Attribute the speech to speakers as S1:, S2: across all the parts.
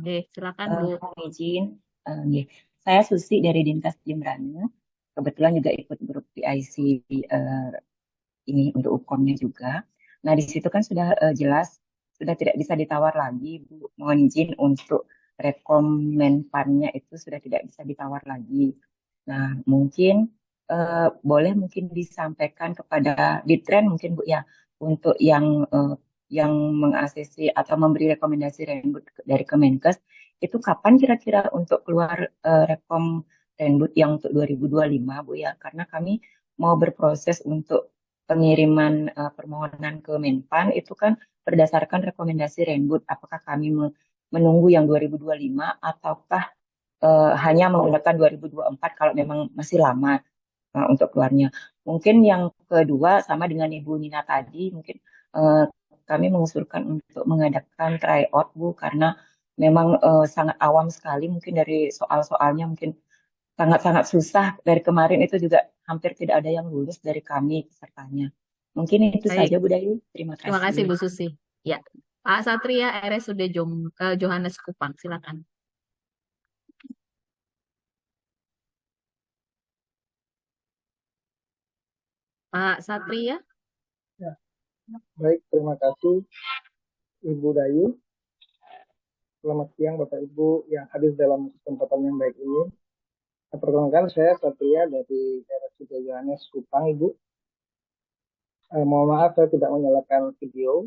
S1: Oke, silakan Bu.
S2: Mohon izin, nggih. Saya Susi dari Dinkas Jembrana. Kebetulan juga ikut grup PIC eh, ini untuk UKOM-nya juga. Nah, di situ kan sudah jelas sudah tidak bisa ditawar lagi, Bu. Mohon izin untuk rekomen itu sudah tidak bisa ditawar lagi. Nah, mungkin boleh mungkin disampaikan kepada Ditren mungkin Bu ya untuk yang mengasesi atau memberi rekomendasi Renbud dari Kemenkes itu kapan kira-kira untuk keluar rekom Renbud yang untuk 2025 Bu ya, karena kami mau berproses untuk pengiriman permohonan ke Menpan itu kan berdasarkan rekomendasi Renbud. Apakah kami menunggu yang 2025 ataukah hanya menggunakan 2024 kalau memang masih lama untuk keluarnya. Mungkin yang kedua sama dengan Ibu Nina tadi, mungkin eh, kami mengusulkan untuk mengadakan tryout Bu karena memang sangat awam sekali mungkin dari soal-soalnya mungkin sangat-sangat susah dari kemarin itu juga hampir tidak ada yang lulus dari kami pesertanya. Mungkin itu
S1: Baik,
S2: saja Bu Dayu. Terima
S1: terima
S2: kasih.
S1: kasih Bu Susi. Ya, Pak Satria RSUD Johannes Kupang, silakan. Pak Satria,
S3: Ya, baik, terima kasih Ibu Dayu. Selamat siang Bapak Ibu yang hadir dalam kesempatan yang baik ini. Perkenalkan saya Satria dari RSUD Johannes Kupang, Ibu. Mohon maaf saya tidak menyalakan video.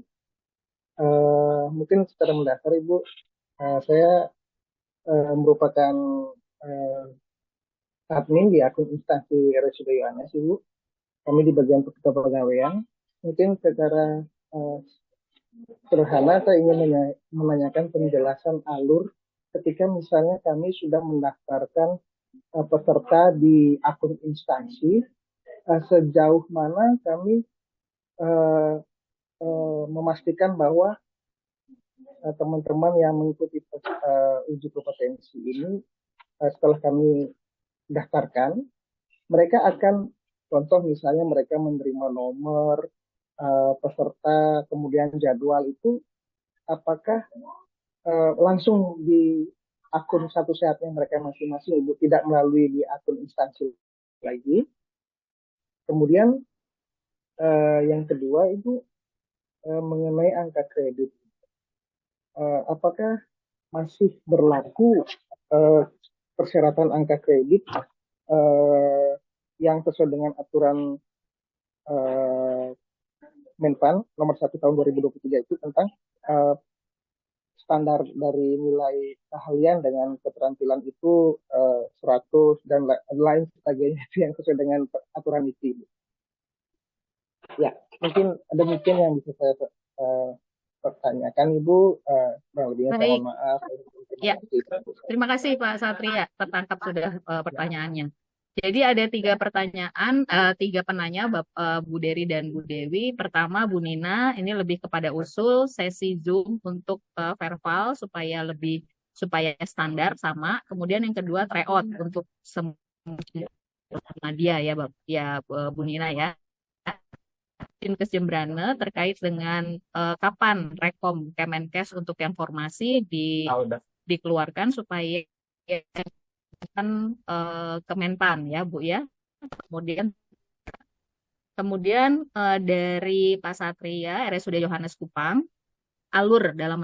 S3: Mungkin secara mendasar Ibu, saya merupakan eh, admin di akun instansi RSUD Johannes, Ibu. Kami di bagian kepegawaian. Mungkin secara eh, sederhana saya ingin menanyakan penjelasan alur ketika misalnya kami sudah mendaftarkan peserta di akun instansi, sejauh mana kami uh, memastikan bahwa teman-teman yang mengikuti uji kompetensi ini setelah kami daftarkan, mereka akan contoh misalnya mereka menerima nomor peserta, kemudian jadwal itu apakah langsung di akun satu sehatnya mereka masing-masing, Ibu, tidak melalui di akun instansi lagi. Kemudian yang kedua itu mengenai angka kredit. Apakah masih berlaku persyaratan angka kredit yang sesuai dengan aturan Menpan nomor 1 tahun 2023 itu tentang standar dari nilai keahlian dengan keterampilan itu 100 dan lain sebagainya itu yang sesuai dengan aturan itu. Ya, mungkin demikian yang bisa saya pertanyakan Ibu. Kurang lebihnya saya
S1: baik.
S3: mohon maaf.
S1: Ya, terima kasih Pak Satria, tertangkap sudah pertanyaannya. Jadi ada tiga pertanyaan, tiga penanya, Bu Dery dan Bu Dewi. Pertama, Bu Nina, ini lebih kepada usul sesi Zoom untuk verbal supaya standar sama. Kemudian yang kedua, tryout untuk semua dia ya, Bu Nina ya. Dinkes Jembrane terkait dengan kapan Rekom Kemenkes untuk yang formasi dikeluarkan supaya kan Kemenpan ya Bu ya. Kemudian kemudian dari Pak Satria RSUD Johannes Kupang, alur dalam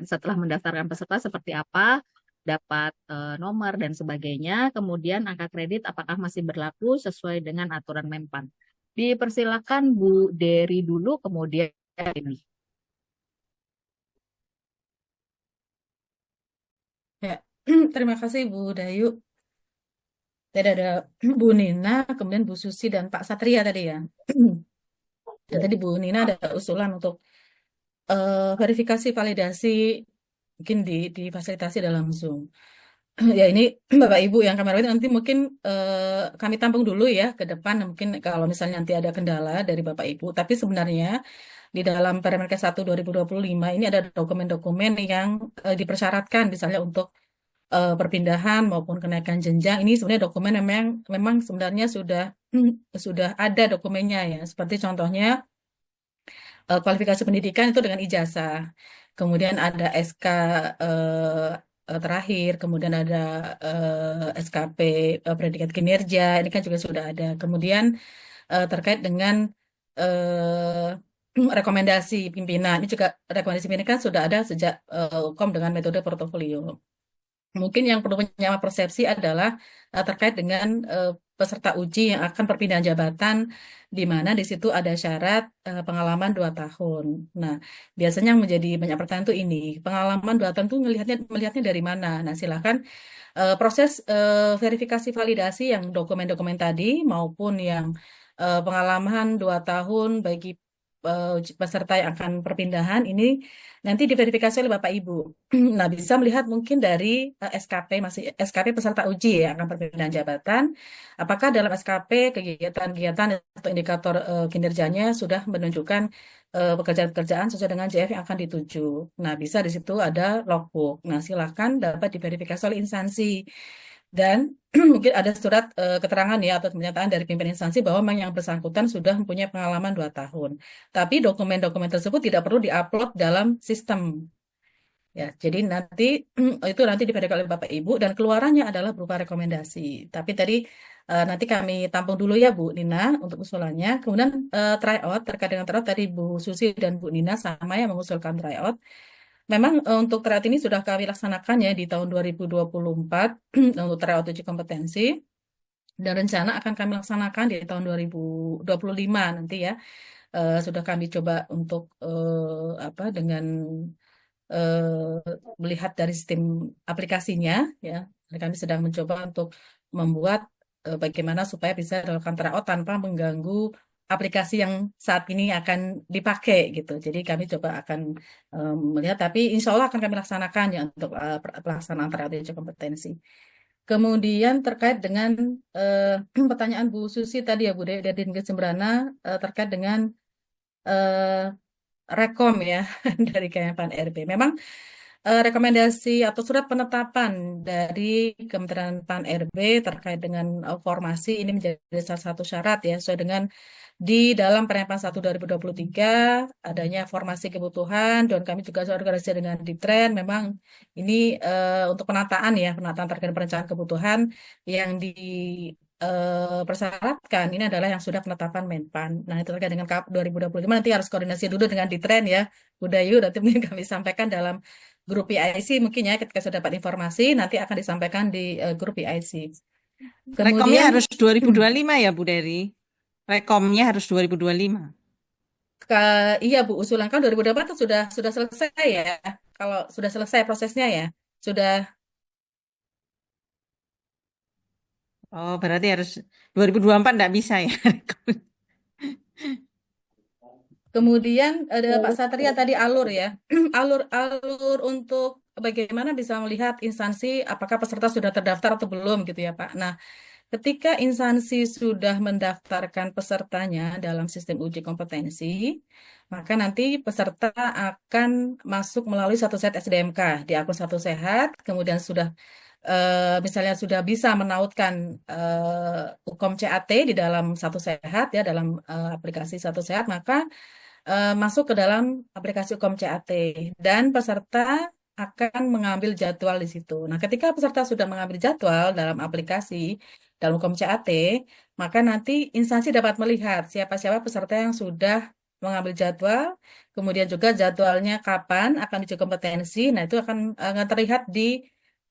S1: setelah mendaftarkan peserta seperti apa, dapat nomor dan sebagainya. Kemudian angka kredit apakah masih berlaku sesuai dengan aturan Menpan. Dipersilakan Bu Dery dulu, kemudian ini.
S4: Ya, terima kasih Bu Dayu. Tadi ada Bu Nina, kemudian Bu Susi dan Pak Satria tadi ya. Dan tadi Bu Nina ada usulan untuk verifikasi validasi mungkin difasilitasi dalam Zoom. Ya ini Bapak Ibu yang kamera itu nanti mungkin kami tampung dulu ya ke depan mungkin kalau misalnya nanti ada kendala dari Bapak Ibu. Tapi sebenarnya di dalam Permenkes 1 2025 ini ada dokumen-dokumen yang dipersyaratkan misalnya untuk perpindahan maupun kenaikan jenjang. Ini sebenarnya dokumen memang sebenarnya sudah ada dokumennya ya. Seperti contohnya kualifikasi pendidikan itu dengan ijazah. kemudian ada SK terakhir, kemudian ada SKP predikat kinerja, ini kan juga sudah ada. Kemudian terkait dengan eh, rekomendasi pimpinan, ini juga rekomendasi pimpinan kan sudah ada sejak UKOM dengan metode portofolio. Mungkin yang perlu menyama persepsi adalah terkait dengan peserta uji yang akan perpindahan jabatan, di mana di situ ada syarat pengalaman 2 tahun. Nah, biasanya yang menjadi banyak pertanyaan itu ini, pengalaman 2 tahun itu melihatnya dari mana? Nah, silakan proses verifikasi validasi yang dokumen-dokumen tadi maupun yang pengalaman 2 tahun bagi peserta yang akan perpindahan ini nanti diverifikasi oleh Bapak Ibu. Nah, bisa melihat mungkin dari SKP SKP peserta uji ya akan perpindahan jabatan. Apakah dalam SKP kegiatan-kegiatan atau indikator kinerjanya sudah menunjukkan pekerjaan-pekerjaan sesuai dengan JF yang akan dituju. Nah, bisa di situ ada logbook. Nah, silakan dapat diverifikasi oleh instansi. Dan mungkin ada surat keterangan ya atau pernyataan dari pimpinan instansi bahwa memang yang bersangkutan sudah mempunyai pengalaman 2 tahun. Tapi dokumen-dokumen tersebut tidak perlu diupload dalam sistem. Ya, jadi nanti itu nanti diverifikasi oleh Bapak Ibu dan keluarannya adalah berupa rekomendasi. Tapi tadi nanti kami tampung dulu ya Bu Nina untuk usulannya. Kemudian tryout terkait dengan tryout tadi Bu Susi dan Bu Nina sama yang mengusulkan tryout. Memang untuk tryout ini sudah kami laksanakan ya di tahun 2024 untuk tryout uji kompetensi dan rencana akan kami laksanakan di tahun 2025 nanti ya. Sudah kami coba untuk dengan melihat dari sistem aplikasinya ya. Kami sedang mencoba untuk membuat bagaimana supaya bisa dilakukan tryout tanpa mengganggu aplikasi yang saat ini akan dipakai gitu. Jadi kami coba akan melihat, tapi insya Allah akan kami laksanakan ya untuk pelaksanaan tryout uji kompetensi. Kemudian terkait dengan pertanyaan Bu Susi tadi ya Bu dari Dinkes Jembrana terkait dengan rekom ya dari Kemenpan RB. Memang rekomendasi atau surat penetapan dari Kementerian Pan RB terkait dengan formasi ini menjadi salah satu syarat ya sesuai dengan di dalam Permen 1 2023 adanya formasi kebutuhan dan kami juga organisasi dengan Ditren memang ini untuk penataan terkait perencanaan kebutuhan yang di persyaratkan ini adalah yang sudah penetapan Menpan. Nah, itu terkait dengan KAP 2025 nanti harus koordinasi dulu dengan Ditren ya, Budayu, nanti mungkin kami sampaikan dalam grup PIC mungkin ya ketika sudah dapat informasi nanti akan disampaikan di grup PIC.
S5: Rekomnya harus 2025 ya Bu Dery. Rekomnya harus 2025.
S4: Iya Bu, usulan kan 2024 itu sudah selesai ya. Kalau sudah selesai prosesnya ya, sudah.
S5: Oh, berarti harus 2024 enggak bisa ya.
S4: Kemudian ada Pak Satria tadi alur ya. Alur untuk bagaimana bisa melihat instansi apakah peserta sudah terdaftar atau belum gitu ya Pak. Nah, ketika instansi sudah mendaftarkan pesertanya dalam sistem uji kompetensi, maka nanti peserta akan masuk melalui Satu Sehat SDMK di akun Satu Sehat, kemudian sudah misalnya sudah bisa menautkan UKOM CAT di dalam Satu Sehat ya dalam aplikasi Satu Sehat, maka masuk ke dalam aplikasi UKOM CAT dan peserta akan mengambil jadwal di situ. Nah, ketika peserta sudah mengambil jadwal dalam aplikasi dalam UKOM CAT, maka nanti instansi dapat melihat siapa-siapa peserta yang sudah mengambil jadwal, kemudian juga jadwalnya kapan akan uji kompetensi. Nah, itu akan terlihat di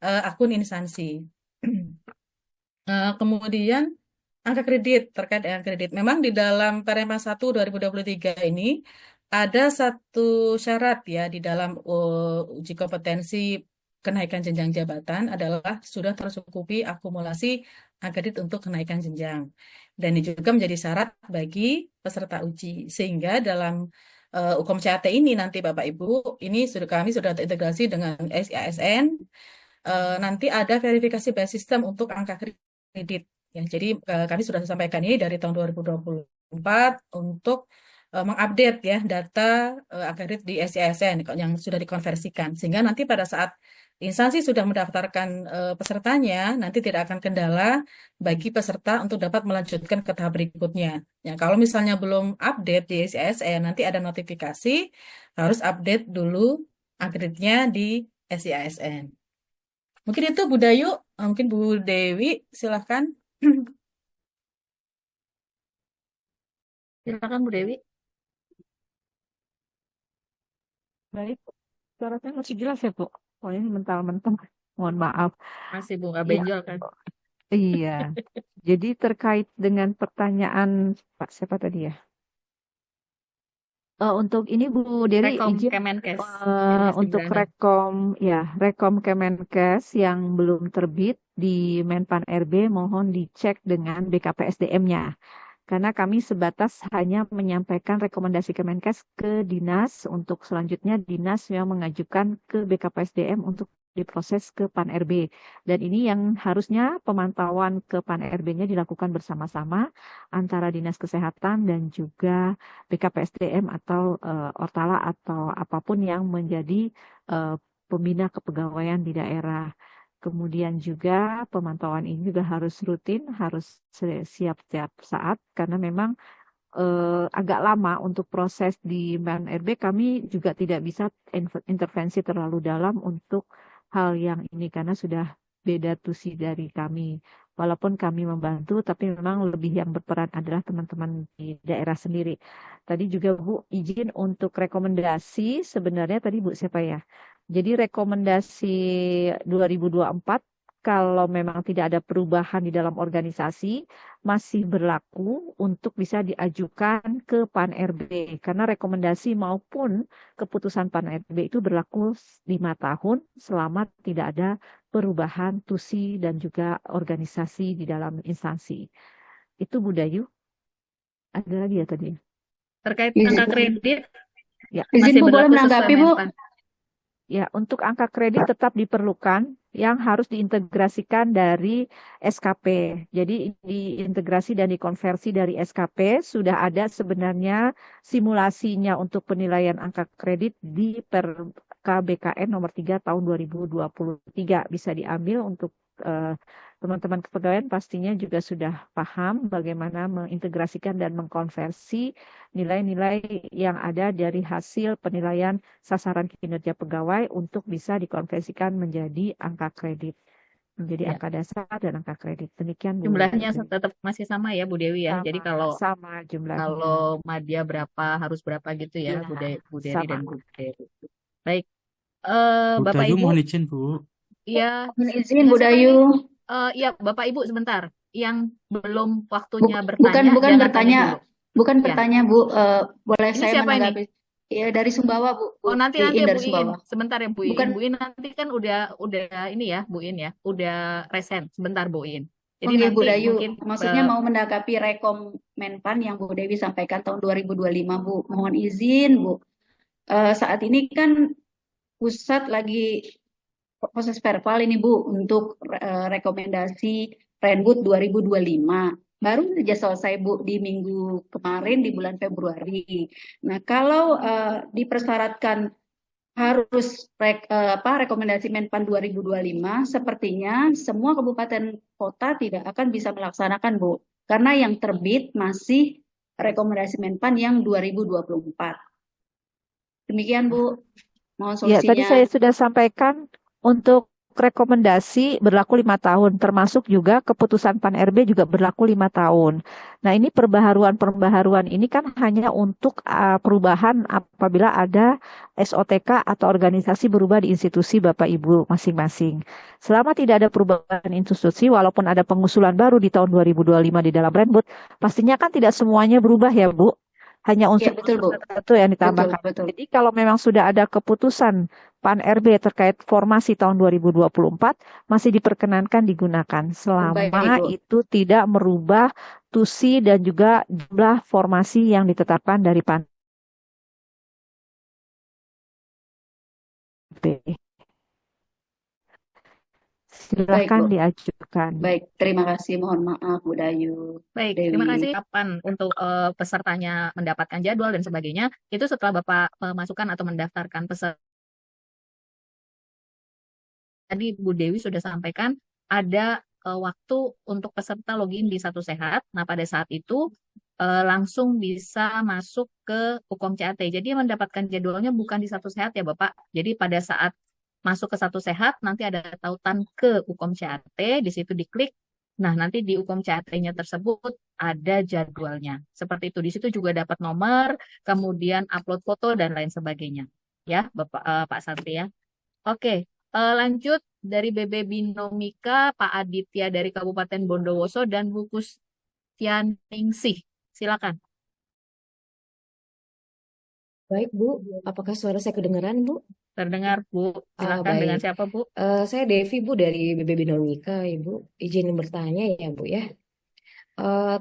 S4: akun instansi. Kemudian angka kredit terkait dengan kredit. Memang di dalam Permen 1 2023 ini ada satu syarat ya di dalam uji kompetensi kenaikan jenjang jabatan adalah sudah tercukupi akumulasi angka kredit untuk kenaikan jenjang. Dan ini juga menjadi syarat bagi peserta uji. Sehingga dalam UKOM CAT ini nanti Bapak Ibu, ini kami sudah terintegrasi dengan SIASN. Nanti ada verifikasi by system untuk angka kredit. Ya, jadi kami sudah sampaikan ini dari tahun 2024 untuk mengupdate ya data angka kredit di SIASN yang sudah dikonversikan. Sehingga nanti pada saat instansi sudah mendaftarkan pesertanya, nanti tidak akan kendala bagi peserta untuk dapat melanjutkan ke tahap berikutnya. Ya, kalau misalnya belum update di SIASN, nanti ada notifikasi harus update dulu akreditnya di SIASN. Mungkin itu Bu Dayu, mungkin Bu Dewi, silahkan.
S1: Silakan Bu Dewi.
S6: Baik, suara saya masih jelas ya, Bu? Oh, ini mental-mental. Mohon maaf.
S1: Masih Bu, nggak
S6: Iya,
S1: benjol kan?
S6: iya. Jadi terkait dengan pertanyaan Pak siapa tadi ya? Untuk ini Bu Dewi
S1: Rekom
S6: izin
S1: Kemenkes. Dinas
S6: untuk
S1: Cembrana.
S6: rekom Kemenkes yang belum terbit di Menpan RB mohon dicek dengan BKPSDM-nya. Karena kami sebatas hanya menyampaikan rekomendasi Kemenkes ke dinas, untuk selanjutnya dinas yang mengajukan ke BKPSDM untuk diproses ke Pan RB. Dan ini yang harusnya pemantauan ke Pan RB-nya dilakukan bersama-sama antara Dinas Kesehatan dan juga BKPSDM atau Ortala atau apapun yang menjadi pembina kepegawaian di daerah. Kemudian juga pemantauan ini juga harus rutin, harus siap setiap saat karena memang agak lama untuk proses di MNRB. Kami juga tidak bisa intervensi terlalu dalam untuk hal yang ini karena sudah beda tusi dari kami. Walaupun kami membantu, tapi memang lebih yang berperan adalah teman-teman di daerah sendiri. Tadi juga Bu izin untuk rekomendasi, sebenarnya tadi Bu siapa ya? Jadi rekomendasi 2024 kalau memang tidak ada perubahan di dalam organisasi masih berlaku untuk bisa diajukan ke Pan RB karena rekomendasi maupun keputusan Pan RB itu berlaku 5 tahun selama tidak ada perubahan tusi dan juga organisasi di dalam instansi. Itu Bu Dayu. Ada lagi ya tadi?
S1: Terkait
S2: Izin,
S1: angka kredit,
S6: Ya.
S2: izin
S1: masih
S2: Bu, boleh
S1: berlaku sesuai
S2: menanggapi Bu?
S1: Menpan.
S6: Ya, untuk angka kredit tetap diperlukan yang harus diintegrasikan dari SKP. Jadi diintegrasi dan dikonversi dari SKP sudah ada sebenarnya simulasinya untuk penilaian angka kredit di KBKN nomor 3 tahun 2023. Bisa diambil untuk teman-teman kepegawaian pastinya juga sudah paham bagaimana mengintegrasikan dan mengkonversi nilai-nilai yang ada dari hasil penilaian sasaran kinerja pegawai untuk bisa dikonversikan menjadi angka kredit, menjadi
S1: Ya.
S6: angka dasar dan angka kredit. Demikian Bu.
S1: Jumlahnya tetap masih sama ya Bu Dewi ya. Jadi
S6: Sama jumlahnya.
S1: kalau madya berapa harus berapa gitu ya,
S6: Ya,
S1: Bu Dewi dan Bu Dewi. Baik,
S7: Bu
S1: Bapak
S7: Dayu
S1: Ibu,
S7: mohon izin Bu.
S1: iya,
S2: Mohon izin Bu
S1: siapa
S2: Dayu.
S1: ini? Iya, Bapak Ibu sebentar. Yang belum waktunya bertanya,
S2: Bukan
S1: jangan
S2: bertanya,
S1: tanya dulu.
S2: bukan
S1: Ya.
S2: bertanya Bu. Boleh
S1: Ini
S2: saya
S1: siapa ini?
S2: menanggapi? Ya dari Sumbawa Bu.
S1: Oh, nanti
S2: Iin
S1: ya
S2: dari
S1: Bu Iin.
S2: Sumbawa.
S1: Sebentar ya Bu Iin.
S2: Bukan.
S1: Bu Iin nanti kan udah ini ya, Bu Iin ya. Udah resen. Sebentar Bu Iin. Jadi
S2: Oke, Bu
S1: nanti
S2: Dayu,
S1: mungkin
S2: maksudnya mau mendakapi rekom Menpan yang Bu Dewi sampaikan tahun 2025 Bu. Mohon izin Bu. Saat ini kan pusat lagi proses perpal ini Bu untuk rekomendasi Renbud 2025. Baru saja selesai Bu di minggu kemarin di bulan Februari. Nah, kalau dipersyaratkan harus rekomendasi Menpan 2025, sepertinya semua kabupaten kota tidak akan bisa melaksanakan Bu. Karena yang terbit masih rekomendasi Menpan yang 2024. Demikian Bu. Mohon
S6: Ya, tadi
S2: solusinya.
S6: saya sudah sampaikan untuk rekomendasi berlaku 5 tahun, termasuk juga keputusan Pan RB juga berlaku 5 tahun. Nah, ini perbaharuan ini kan hanya untuk perubahan apabila ada SOTK atau organisasi berubah di institusi Bapak Ibu masing-masing. Selama tidak ada perubahan institusi, walaupun ada pengusulan baru di tahun 2025 di dalam Renbud, pastinya kan tidak semuanya berubah ya Bu. Hanya
S2: Ya,
S6: unsur
S2: betul Bu.
S6: tertentu yang ditambahkan.
S2: Betul.
S6: Jadi kalau memang sudah ada keputusan Pan RB terkait formasi tahun 2024 masih diperkenankan digunakan selama
S2: Baik, Bu.
S6: itu tidak merubah tusi dan juga jumlah formasi yang ditetapkan dari Pan RB. Silakan
S2: Bu.
S6: diajukan.
S2: Baik, terima kasih. Mohon maaf Bu Dayu.
S1: baik,
S2: Dewi.
S1: terima kasih. Kapan untuk pesertanya mendapatkan jadwal dan sebagainya, itu setelah Bapak masukkan atau mendaftarkan peserta. Tadi Bu Dewi sudah sampaikan ada waktu untuk peserta login di Satu Sehat. Nah, pada saat itu langsung bisa masuk ke Ukom CAT. Jadi mendapatkan jadwalnya bukan di Satu Sehat ya Bapak. Jadi pada saat masuk ke Satu Sehat nanti ada tautan ke Ukom CAT, di situ diklik. Nah, nanti di Ukom CAT-nya tersebut ada jadwalnya. Seperti itu. Di situ juga dapat nomor, kemudian upload foto dan lain sebagainya. Ya, Bapak Pak Santi ya. Oke, lanjut dari BB Binomika Pak Aditya dari Kabupaten Bondowoso dan Bu Kustianingsih. Silakan.
S7: Baik, Bu. Apakah suara saya kedengaran, Bu?
S1: Terdengar, Bu. Silakan dengan
S7: Baik.
S1: siapa, Bu?
S7: Saya Devi, Bu, dari BB Binomika, Ibu. Izin bertanya ya, Bu, ya. Eh,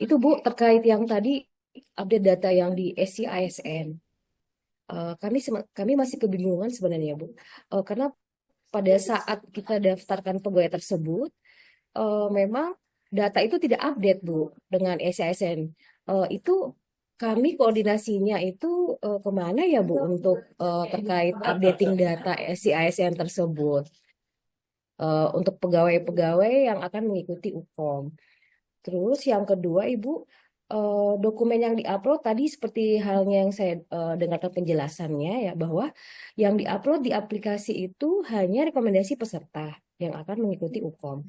S7: itu, Bu, terkait yang tadi update data yang di SCISN. Kami masih kebingungan sebenarnya, Bu. Karena pada saat kita daftarkan pegawai tersebut, memang data itu tidak update, Bu, dengan SCISN. Itu kami koordinasinya itu kemana ya, Bu, untuk terkait updating data SCISN tersebut untuk pegawai-pegawai yang akan mengikuti UKOM. Terus yang kedua, Ibu, dokumen yang diupload tadi seperti halnya yang saya dengarkan penjelasannya ya, bahwa yang diupload di aplikasi itu hanya rekomendasi peserta yang akan mengikuti UKOM.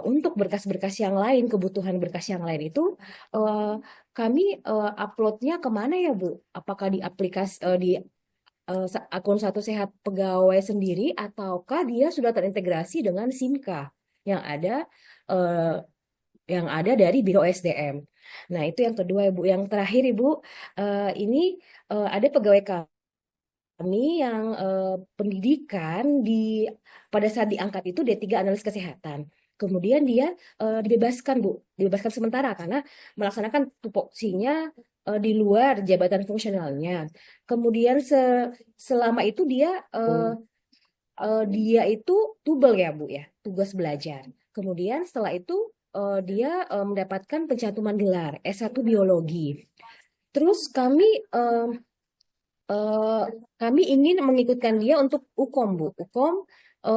S7: Untuk berkas-berkas yang lain, kebutuhan berkas yang lain itu kami uploadnya kemana ya, Bu? Apakah di aplikasi di akun Satu Sehat pegawai sendiri ataukah dia sudah terintegrasi dengan SIMKA yang ada dari Biro SDM. Nah, itu yang kedua, Ibu. Yang terakhir, Ibu, ini ada pegawai kami yang pendidikan pada saat diangkat itu D3 analis kesehatan. Kemudian dia dibebaskan, Bu, dibebaskan sementara karena melaksanakan tupoksinya di luar jabatan fungsionalnya. Kemudian selama itu dia itu tubel ya, Bu, ya, tugas belajar. Kemudian setelah itu dia mendapatkan pencantuman gelar S1 biologi. Terus kami ingin mengikutkan dia untuk UKOM, Bu. UKOM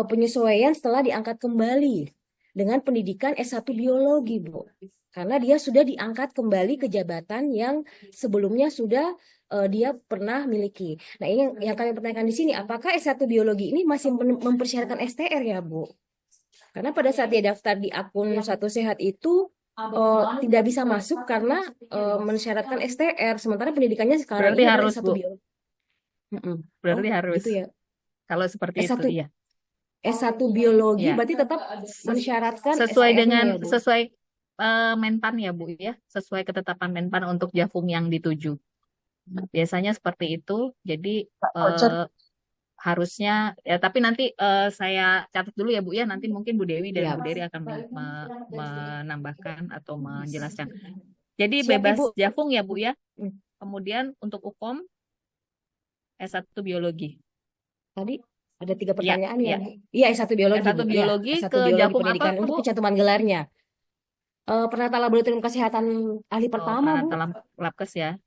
S7: penyesuaian setelah diangkat kembali dengan pendidikan S1 biologi, Bu. Karena dia sudah diangkat kembali ke jabatan yang sebelumnya sudah dia pernah miliki. Nah, ini yang kami pertanyakan di sini, apakah S1 biologi ini masih mempersyaratkan STR ya, Bu? Karena pada saat dia daftar di akun Satu Sehat itu tidak bisa masuk karena mensyaratkan STR, sementara pendidikannya sekarang
S1: Berarti
S7: ini
S1: harus,
S7: S1
S1: Bu.
S7: biologi.
S1: Berarti harus.
S7: Gitu ya.
S1: Kalau seperti
S7: S1
S1: itu, iya.
S7: S1 biologi
S1: Ya.
S7: berarti tetap mensyaratkan
S1: Sesuai
S7: STR-nya
S1: dengan
S7: ya, Bu?
S1: sesuai Menpan ya, Bu, ya. Sesuai ketetapan Menpan untuk Jafung yang dituju. Biasanya seperti itu. Jadi harusnya ya, tapi nanti saya catat dulu ya, Bu, ya. Nanti mungkin Bu Dewi dan
S7: Ya.
S1: Bu Dery akan menambahkan atau menjelaskan. Jadi
S7: Siap,
S1: bebas
S7: Ibu.
S1: Jafung ya, Bu, ya. Kemudian untuk UKOM S1 biologi.
S7: Tadi ada 3 pertanyaan
S1: ya.
S7: Iya, S1 biologi,
S1: S1
S7: Bu.
S1: biologi
S7: S1
S1: ke
S7: biologi
S1: Jafung
S7: pendidikan
S1: apa,
S7: untuk
S1: Bu?
S7: pencantuman gelarnya. Penata laboratorium kesehatan ahli pertama, Bu.
S1: Penata Labkes ya.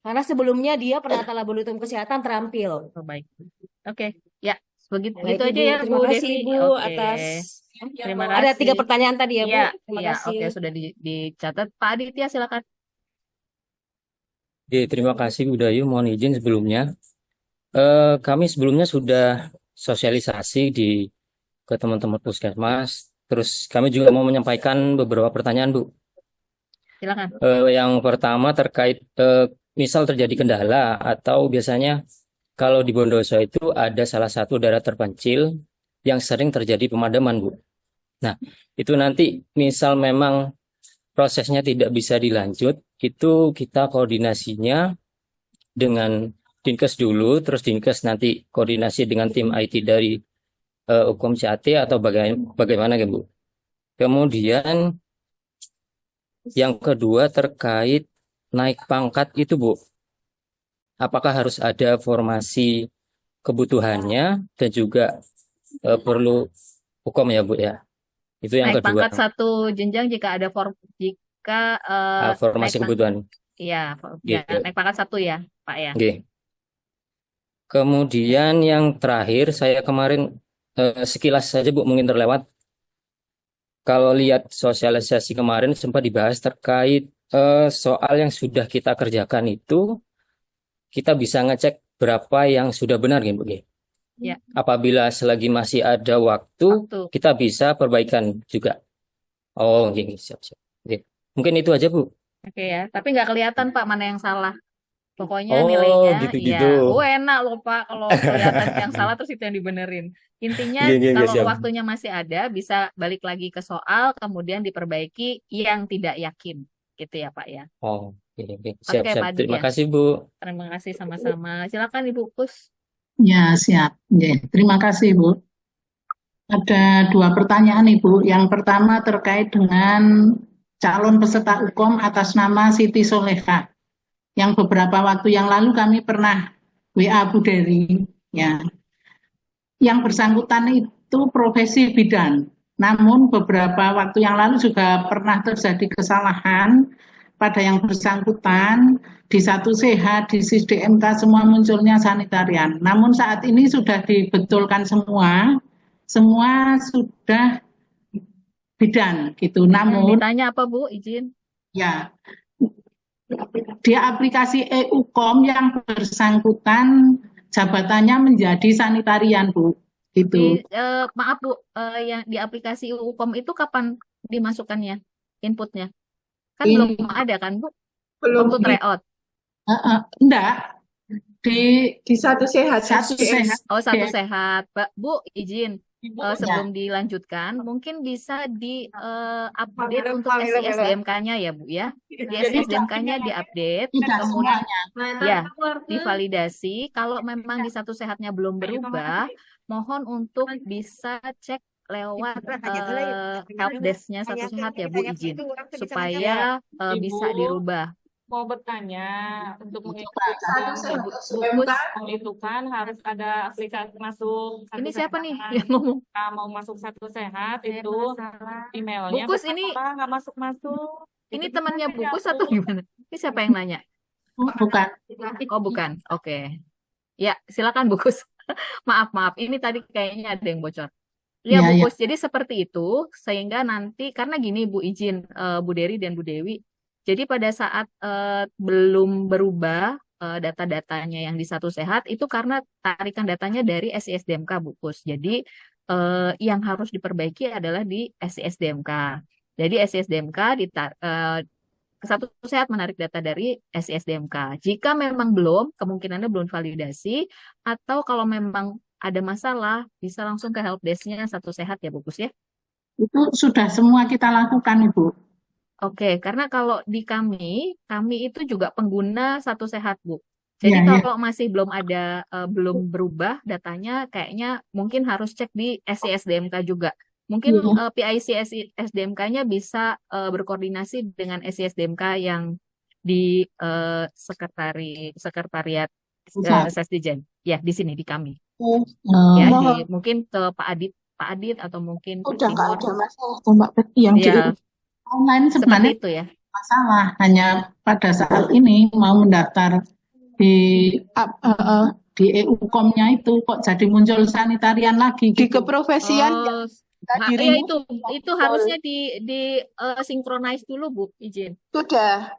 S7: Karena sebelumnya dia penata laboratorium kesehatan terampil.
S1: Oh, baik. Oke, ya. Begitu
S7: Baik,
S1: aja
S7: Ibu.
S1: ya,
S7: Terima
S1: Bu
S7: kasih,
S1: Devi.
S7: Ibu,
S1: Oke.
S7: atas
S1: Terima
S7: ada 3
S1: kasih.
S7: pertanyaan tadi ya, Bu.
S1: Iya,
S7: Terima
S1: iya,
S7: kasih.
S1: oke, sudah dicatat. Pak Aditya, silakan.
S8: Oke, terima kasih Bu Dayu. Mohon izin sebelumnya. Kami sebelumnya sudah sosialisasi ke teman-teman puskesmas. Terus kami juga mau menyampaikan beberapa pertanyaan, Bu.
S1: Silakan.
S8: Yang pertama terkait misal terjadi kendala atau biasanya kalau di Bondowoso itu ada salah satu daerah terpencil yang sering terjadi pemadaman, Bu. Nah, itu nanti misal memang prosesnya tidak bisa dilanjut, itu kita koordinasinya dengan Dinkes dulu, terus Dinkes nanti koordinasi dengan tim IT dari UKOM CAT atau bagaimana, Bu? Kemudian yang kedua terkait naik pangkat itu, Bu. Apakah harus ada formasi kebutuhannya dan juga perlu UKOM ya, Bu, ya? Itu yang
S1: Naik
S8: kedua.
S1: pangkat 1 jenjang jika ada
S8: Formasi kebutuhan.
S1: Iya,
S8: Gitu.
S1: naik pangkat 1 ya, Pak ya.
S8: Oke. Kemudian yang terakhir, saya kemarin sekilas saja, Bu, mungkin terlewat. Kalau lihat sosialisasi kemarin sempat dibahas terkait soal yang sudah kita kerjakan itu kita bisa ngecek berapa yang sudah benar gitu, Bu.
S1: Ya.
S8: Apabila selagi masih ada waktu, kita bisa perbaikan juga. Oh, gini, siap-siap. Oke. Mungkin itu aja, Bu.
S1: Oke ya, tapi nggak kelihatan Pak mana yang salah. Pokoknya
S8: Oh,
S1: nilainya
S8: gitu-gitu.
S1: ya, enak loh Pak kalau kelihatan yang salah terus itu yang dibenerin. Intinya kalau
S8: Siap.
S1: waktunya masih ada bisa balik lagi ke soal, kemudian diperbaiki yang tidak yakin, gitu ya Pak ya.
S8: Oh, oke.
S1: Oke
S8: Siap.
S1: Pak
S8: Terima
S1: Dian.
S8: kasih, Bu.
S1: Terima kasih sama-sama. Silakan Ibu Pus.
S9: Ya, siap. Ya, terima kasih, Bu. Ada 2 pertanyaan, Ibu. Yang pertama terkait dengan calon peserta UKOM atas nama Siti Soleha. Yang beberapa waktu yang lalu kami pernah WA Bu Dery, ya. Yang bersangkutan itu profesi bidan. Namun beberapa waktu yang lalu juga pernah terjadi kesalahan pada yang bersangkutan, di Satu Sehat, di SISDMK semua munculnya sanitarian. Namun saat ini sudah dibetulkan semua sudah bidan gitu. Namun
S1: ditanya apa Bu? Izin.
S9: Ya, di aplikasi e-UKOM yang bersangkutan jabatannya menjadi sanitarian, Bu. Gitu.
S1: Maaf Bu, yang di aplikasi UKOM itu kapan dimasukkannya inputnya? Kan belum ada kan Bu?
S9: Belum
S1: waktu tryout.
S9: Enggak. Di
S5: Satu Sehat.
S9: Satu Sehat.
S1: Oh, Satu
S9: Oke.
S1: Sehat. Bu, izin. Sebelum dilanjutkan, mungkin bisa update untuk SISDMK-nya ya Bu ya. Di SISDMK-nya diupdate,
S9: Tidak
S1: kemudian
S9: semuanya.
S1: ya divalidasi. Kalau memang di Satu Sehatnya belum berubah, mohon untuk bisa cek lewat helpdesk-nya Satu Sehat ya Bu, izin supaya bisa dirubah.
S10: Mau bertanya untuk
S9: mengikuti
S10: itu kan harus ada aplikasi masuk.
S1: Ini siapa nih yang ngomong?
S10: Mau masuk Satu Sehat itu emailnya.
S1: Bukus ini
S10: nggak masuk.
S1: Ini temannya Bukus atau gimana? Ini siapa yang nanya?
S9: Bukan.
S1: Oh bukan. Oke. Ya silakan Bukus. Maaf. Ini tadi kayaknya ada yang bocor. Ya Bukus. Jadi seperti itu sehingga nanti karena gini Bu, izin Bu Dery dan Bu Dewi. Jadi pada saat belum berubah data-datanya yang di Satu Sehat itu karena tarikan datanya dari SISDMK Bukus. Jadi yang harus diperbaiki adalah di SISDMK. Jadi SISDMK Satu Sehat menarik data dari SISDMK. Jika memang belum, kemungkinannya belum validasi atau kalau memang ada masalah bisa langsung ke helpdesk-nya Satu Sehat ya Bukus ya.
S9: Itu sudah semua kita lakukan Ibu.
S1: Oke, karena kalau di kami itu juga pengguna Satu Sehat, Bu. Jadi kalau masih belum ada, belum berubah datanya, kayaknya mungkin harus cek di SISDMK juga. Mungkin PIC SISDMK-nya bisa berkoordinasi dengan SISDMK yang di sekretariat Sesdijen. Ya, di sini di kami. Ya, mungkin ke Pak Adit atau mungkin
S9: udah nggak ada masalah Mbak Betty yang di online sebenarnya
S1: itu ya.
S9: Masalah hanya pada saat ini mau mendaftar di e-UKOM-nya itu kok jadi muncul sanitarian lagi di keprofesian
S1: ya itu harusnya di synchronize dulu Bu, izin. Sudah.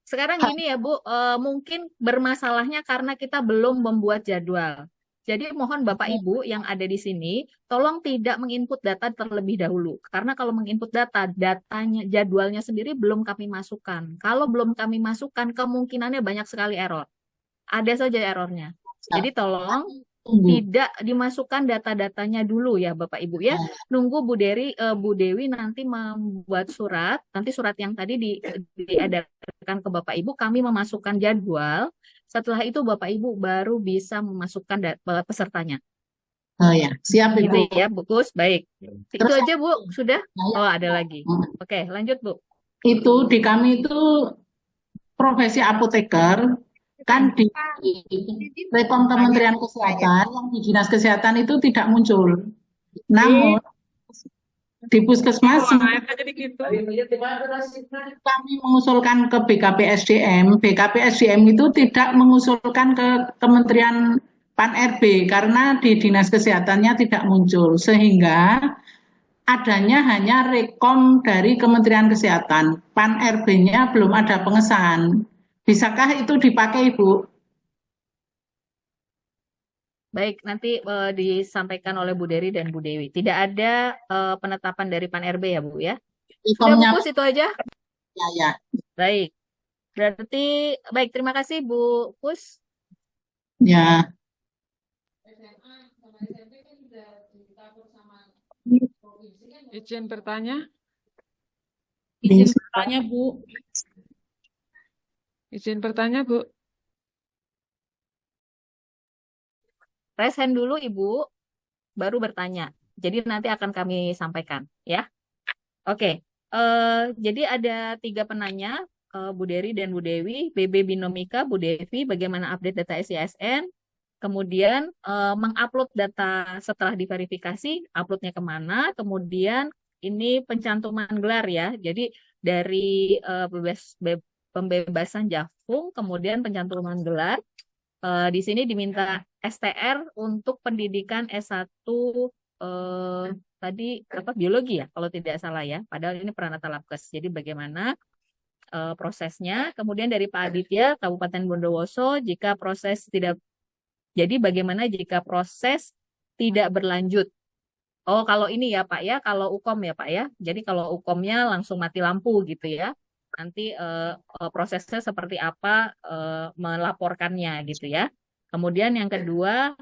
S1: Sekarang gini ya Bu, mungkin bermasalahnya karena kita belum membuat jadwal. Jadi mohon Bapak Ibu yang ada di sini, tolong tidak menginput data terlebih dahulu. Karena kalau menginput datanya, jadwalnya sendiri belum kami masukkan. Kalau belum kami masukkan, kemungkinannya banyak sekali error. Ada saja errornya. Jadi tolong tidak dimasukkan data-datanya dulu ya Bapak Ibu ya. Nunggu Bu Dewi nanti membuat surat. Nanti surat yang tadi diedarkan ke Bapak Ibu, kami memasukkan jadwal. Setelah itu Bapak Ibu baru bisa memasukkan pesertanya.
S9: Oh ya, siap Ibu.
S1: Gitu ya, Bukus. Baik. Itu aja Bu, sudah? Oh, ada lagi. Oke, lanjut Bu.
S9: Itu di kami itu profesi apoteker kan di Rekom Kementerian Kesehatan yang di Dinas Kesehatan itu tidak muncul. Namun di puskesmas kami mengusulkan ke BKPSDM itu tidak mengusulkan ke Kementerian PAN-RB karena di Dinas Kesehatannya tidak muncul, sehingga adanya hanya rekom dari Kementerian Kesehatan. Pan RB-nya belum ada pengesahan. Bisakah itu dipakai, Ibu?
S1: Baik, nanti disampaikan oleh Bu Dery dan Bu Dewi. Tidak ada penetapan dari Pan RB ya, Bu ya? Sudah
S9: Rekomnya
S1: bungkus itu aja?
S9: ya.
S1: Baik. Berarti, baik, terima kasih Bu Pus.
S9: Ya.
S11: Izin bertanya?
S4: Izin bertanya, Bu.
S11: Izin bertanya, Bu.
S1: Raise hand dulu Ibu, baru bertanya. Jadi nanti akan kami sampaikan, ya. Oke, jadi ada 3 penanya, Bu Dery dan Bu Dewi, BB Binomika, Bu Devi, bagaimana update data SISN, kemudian mengupload data setelah diverifikasi, uploadnya kemana, kemudian ini pencantuman gelar ya, jadi dari pembebasan Jafung, kemudian pencantuman gelar, di sini diminta STR untuk pendidikan S1 tadi apa biologi ya kalau tidak salah ya. Padahal ini Pranata Labkes. Jadi bagaimana prosesnya? Kemudian dari Pak Aditya Kabupaten Bondowoso jika proses tidak bagaimana jika proses tidak berlanjut? Oh, kalau ini ya Pak ya, kalau UKOM ya Pak ya. Jadi kalau UKOM-nya langsung mati lampu gitu ya. Nanti prosesnya seperti apa melaporkannya gitu ya. Kemudian yang kedua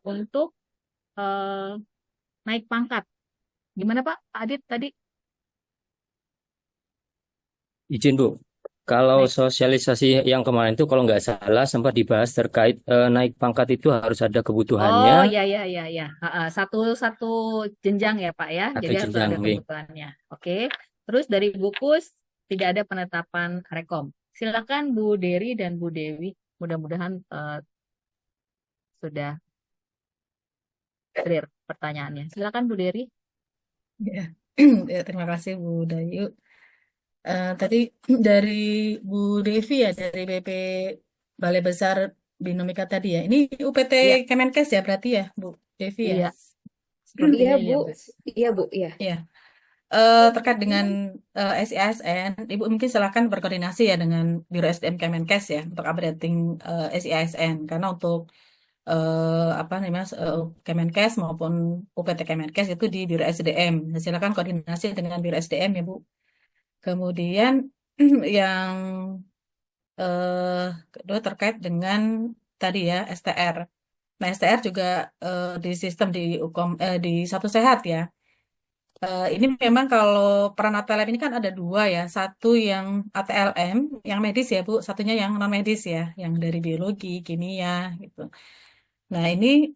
S1: untuk naik pangkat. Gimana Pak Adit tadi?
S8: Izin Bu, kalau
S1: Baik.
S8: sosialisasi yang kemarin itu kalau nggak salah sempat dibahas terkait naik pangkat itu harus ada
S1: Oh
S8: kebutuhannya,
S1: ya. Satu jenjang ya Pak ya.
S8: satu
S1: Jadi harus
S8: jenjang.
S1: ada kebutuhannya. Oke. Terus dari Bukus tidak ada penetapan rekom. Silakan Bu Dery dan Bu Dewi. Mudah-mudahan sudah clear pertanyaannya. Silakan Bu Dery.
S4: Ya. Ya, terima kasih Bu Dayu. Tadi dari Bu Devi ya, dari BP Balai Besar Binomika tadi ya. Ini UPT
S1: Iya.
S4: Kemenkes ya berarti ya Bu Devi ya?
S1: Iya. Sepertinya
S7: Iya,
S1: iya
S7: Bu.
S1: Bu.
S7: Iya, Bu. Iya.
S4: Iya. Terkait dengan SIASN, Ibu mungkin silakan berkoordinasi ya dengan Biro SDM Kemenkes ya untuk updating SIASN karena untuk Kemenkes maupun UPT Kemenkes itu di Biro SDM. Nah, silakan koordinasi dengan Biro SDM ya Bu. Kemudian yang kedua terkait dengan tadi ya STR. Nah STR juga di sistem di di Satu Sehat ya. Ini memang kalau peran ATLM ini kan ada 2 ya, satu yang ATLM yang medis ya Bu, satunya yang non medis ya, yang dari biologi, kimia gitu. Nah ini